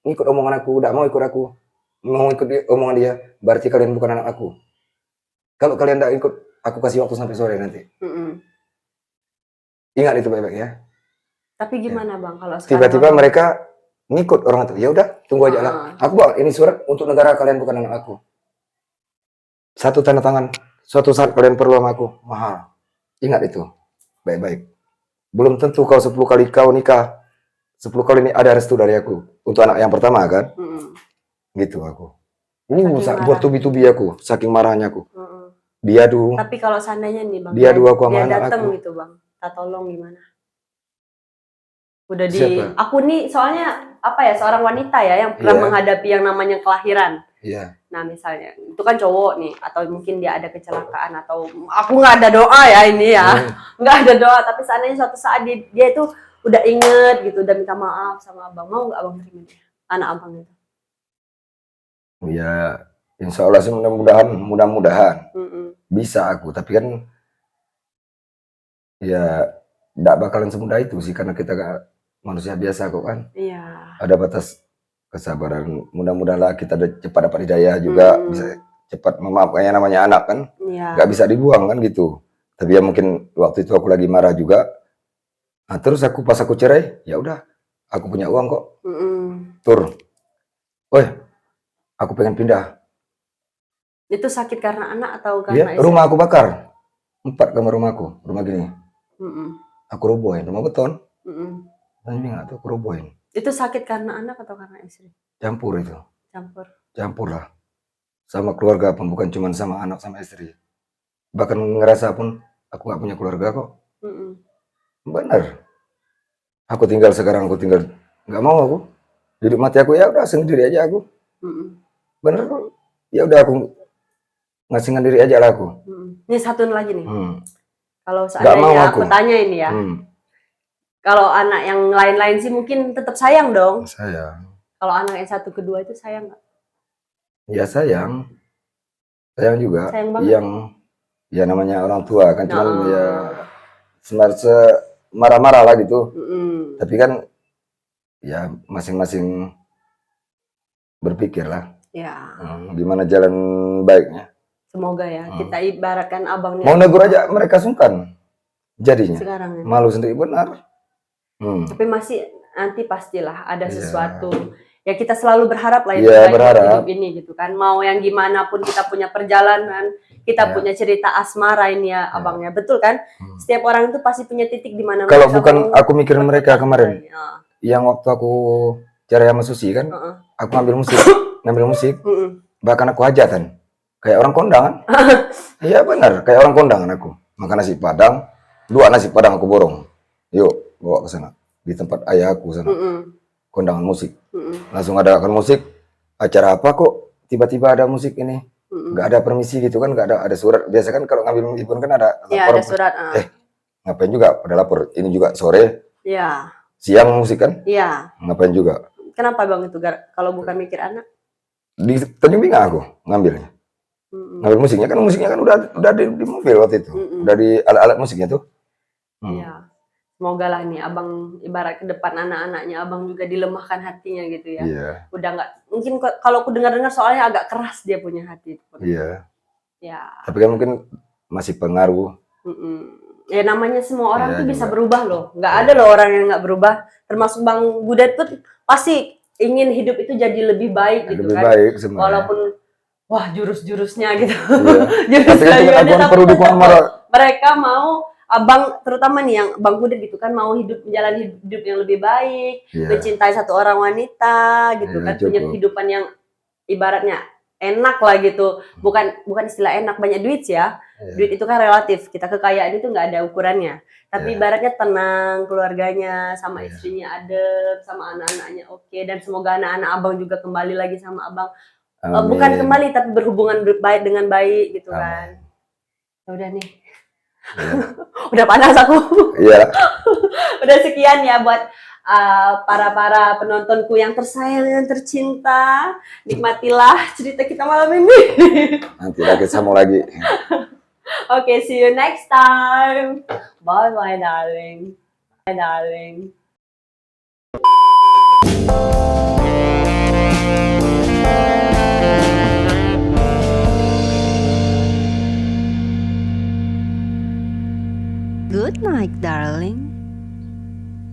Speaker 2: ngikut omongan aku, enggak mau ikut aku, mau ikut omongan dia, berarti kalian bukan anak aku. Kalau kalian enggak ikut, aku kasih waktu sampai sore nanti.
Speaker 1: Mm-mm.
Speaker 2: Ingat itu baik-baik ya.
Speaker 1: Tapi gimana bang kalau sekarang
Speaker 2: Tiba-tiba
Speaker 1: abang-
Speaker 2: mereka ngikut orang itu. Ya udah, tunggu aja lah. Aku bawa ini surat untuk negara, kalian bukan anak aku. Satu tanda tangan. Suatu saat kalian perlu sama aku, mahal. Ingat itu baik-baik. Belum tentu kau 10 kali kau nikah, 10 kali ini ada restu dari aku. Untuk anak yang pertama kan.
Speaker 1: Mm-mm.
Speaker 2: Gitu aku.
Speaker 1: Saking
Speaker 2: Buat tubi-tubi aku, saking marahnya aku.
Speaker 1: Mm-mm.
Speaker 2: Dia dulu.
Speaker 1: Tapi kalau seandainya nih bang,
Speaker 2: Dia dua aku sama
Speaker 1: dia
Speaker 2: anak
Speaker 1: datang
Speaker 2: aku.
Speaker 1: gitu bang, tak tolong gimana? Udah di,
Speaker 2: Siapa?
Speaker 1: aku nih soalnya apa ya, seorang wanita ya yang pernah
Speaker 2: Iya.
Speaker 1: menghadapi yang namanya kelahiran.
Speaker 2: Iya.
Speaker 1: Nah misalnya itu kan cowok nih, atau mungkin dia ada kecelakaan, atau aku nggak ada doa ya ini ya, nggak ada doa, tapi seandainya suatu saat dia itu udah inget gitu, udah minta maaf sama abang, mau nggak abang terima dia, anak abang itu?
Speaker 2: Ya, insya Allah sih mudah-mudahan
Speaker 1: Mm-mm.
Speaker 2: bisa aku. Tapi kan ya nggak bakalan semudah itu sih, karena kita manusia biasa kok kan.
Speaker 1: Iya.
Speaker 2: Ada batas kesabaran. Mudah-mudahan kita cepat dapat hidayah juga, bisa cepat memaafkan, yang namanya anak kan.
Speaker 1: Iya.
Speaker 2: Nggak bisa dibuang kan gitu. Tapi ya mungkin waktu itu aku lagi marah juga. Nah, terus pas aku cerai, ya udah, aku punya uang kok. Tur, woi, aku pengen pindah.
Speaker 1: Itu sakit karena anak atau
Speaker 2: Ya,
Speaker 1: karena
Speaker 2: rumah aku bakar. 4 kamar rumahku, rumah gini.
Speaker 1: Mm-mm.
Speaker 2: Aku robohin, rumah beton.
Speaker 1: Mm-mm.
Speaker 2: Dan ini nggak tuh, aku robohin.
Speaker 1: Itu sakit karena anak atau karena istri?
Speaker 2: Campur itu.
Speaker 1: Campur
Speaker 2: lah. Sama keluarga pun, bukan cuma sama anak sama istri. Bahkan ngerasa pun aku nggak punya keluarga kok. Bener. Aku tinggal nggak mau aku. Hidup mati aku ya udah sendiri aja aku. Bener. Ya udah aku ngasih diri aja lah aku.
Speaker 1: Ini satu lagi nih. Kalau
Speaker 2: Nggak mau
Speaker 1: seandainya
Speaker 2: aku.
Speaker 1: aku tanya ini ya. Kalau anak yang lain-lain sih mungkin tetap sayang dong.
Speaker 2: Sayang.
Speaker 1: Kalau anak yang satu kedua itu sayang nggak?
Speaker 2: Ya sayang. Sayang juga.
Speaker 1: Sayang banget.
Speaker 2: Yang ya namanya orang tua kan, cuman ya marah-marah lah gitu. Tapi kan ya masing-masing berpikir lah.
Speaker 1: Ya.
Speaker 2: Gimana jalan baiknya.
Speaker 1: Semoga ya, kita ibaratkan abangnya.
Speaker 2: Mau negur aja mereka sungkan. Jadinya.
Speaker 1: Sekarang ya.
Speaker 2: Malu sendiri, benar.
Speaker 1: Tapi masih nanti pastilah ada sesuatu. Ya kita selalu berharap lah
Speaker 2: berharap.
Speaker 1: hidup ini gitu kan. Mau yang gimana pun kita punya perjalanan, kita punya cerita asmara ini ya abangnya. Betul kan? Setiap orang itu pasti punya titik di mana.
Speaker 2: Kalau bukan aku mikirin mereka kemarin. Yang waktu aku cerai sama Susi kan, aku ngambil musik. Bahkan aku hajatan. Kayak orang kondangan. Iya benar, kayak orang kondangan aku. Makan nasi padang, 2 nasi padang aku borong. Yuk, bawa ke sana. Di tempat ayah aku sana. Kondangan musik. Langsung ada musik. Acara apa kok tiba-tiba ada musik ini? Nggak ada permisi gitu kan, nggak ada surat. Biasa kan kalau ngambil musik pun kan ada lapor.
Speaker 1: Iya, ada surat.
Speaker 2: Ngapain juga pada lapor. Ini juga sore.
Speaker 1: Iya.
Speaker 2: Siang musik kan?
Speaker 1: Iya.
Speaker 2: Ngapain juga.
Speaker 1: Kenapa bang itu? Kalau bukan mikir anak?
Speaker 2: Di Tanjung Pinang aku ngambilnya. Ngambil musiknya kan udah di mobil waktu itu. Udah di alat-alat musiknya tuh.
Speaker 1: Iya. Semoga lah nih abang ibarat ke depan anak-anaknya abang juga dilemahkan hatinya gitu ya.
Speaker 2: Iya.
Speaker 1: Udah nggak, mungkin kalau aku dengar-dengar soalnya agak keras dia punya hati.
Speaker 2: Iya.
Speaker 1: Ya.
Speaker 2: Tapi kan mungkin masih pengaruh.
Speaker 1: Ya namanya semua orang tuh bisa berubah loh. Nggak ada loh orang yang nggak berubah. Termasuk Bang Budet pun pasti ingin hidup itu jadi lebih baik gitu
Speaker 2: Lebih
Speaker 1: kan.
Speaker 2: baik sebenarnya.
Speaker 1: Walaupun wah jurus-jurusnya gitu.
Speaker 2: Iya.
Speaker 1: Jurus
Speaker 2: Tapi kan itu
Speaker 1: layuannya,
Speaker 2: kan
Speaker 1: tapi
Speaker 2: perlu
Speaker 1: tetap
Speaker 2: dukungan
Speaker 1: loh,
Speaker 2: moral.
Speaker 1: mereka mau abang terutama nih yang Bang Kudet gitu kan mau menjalani hidup yang lebih baik,
Speaker 2: Iya.
Speaker 1: mencintai satu orang wanita gitu
Speaker 2: Iya,
Speaker 1: kan, punya
Speaker 2: cukup.
Speaker 1: kehidupan yang ibaratnya enak lah gitu. Bukan istilah enak banyak duit ya.
Speaker 2: Iya.
Speaker 1: Duit itu kan relatif. Kita kekayaan itu nggak ada ukurannya. Tapi
Speaker 2: Iya.
Speaker 1: ibaratnya tenang keluarganya, sama
Speaker 2: Iya.
Speaker 1: istrinya adem, sama anak-anaknya oke, dan semoga anak-anak abang juga kembali lagi sama abang. Bukan
Speaker 2: Amin.
Speaker 1: kembali tapi berhubungan baik dengan baik gitu kan.
Speaker 2: Amin.
Speaker 1: Ya udah nih.
Speaker 2: Iya.
Speaker 1: Udah panas aku.
Speaker 2: Iya.
Speaker 1: Udah sekian ya buat para penontonku yang tersayang dan tercinta. Nikmatilah cerita kita malam ini.
Speaker 2: Nanti lagi sambung lagi.
Speaker 1: Okay, see you next time. Bye bye darling. Bye darling.
Speaker 3: Good night, darling.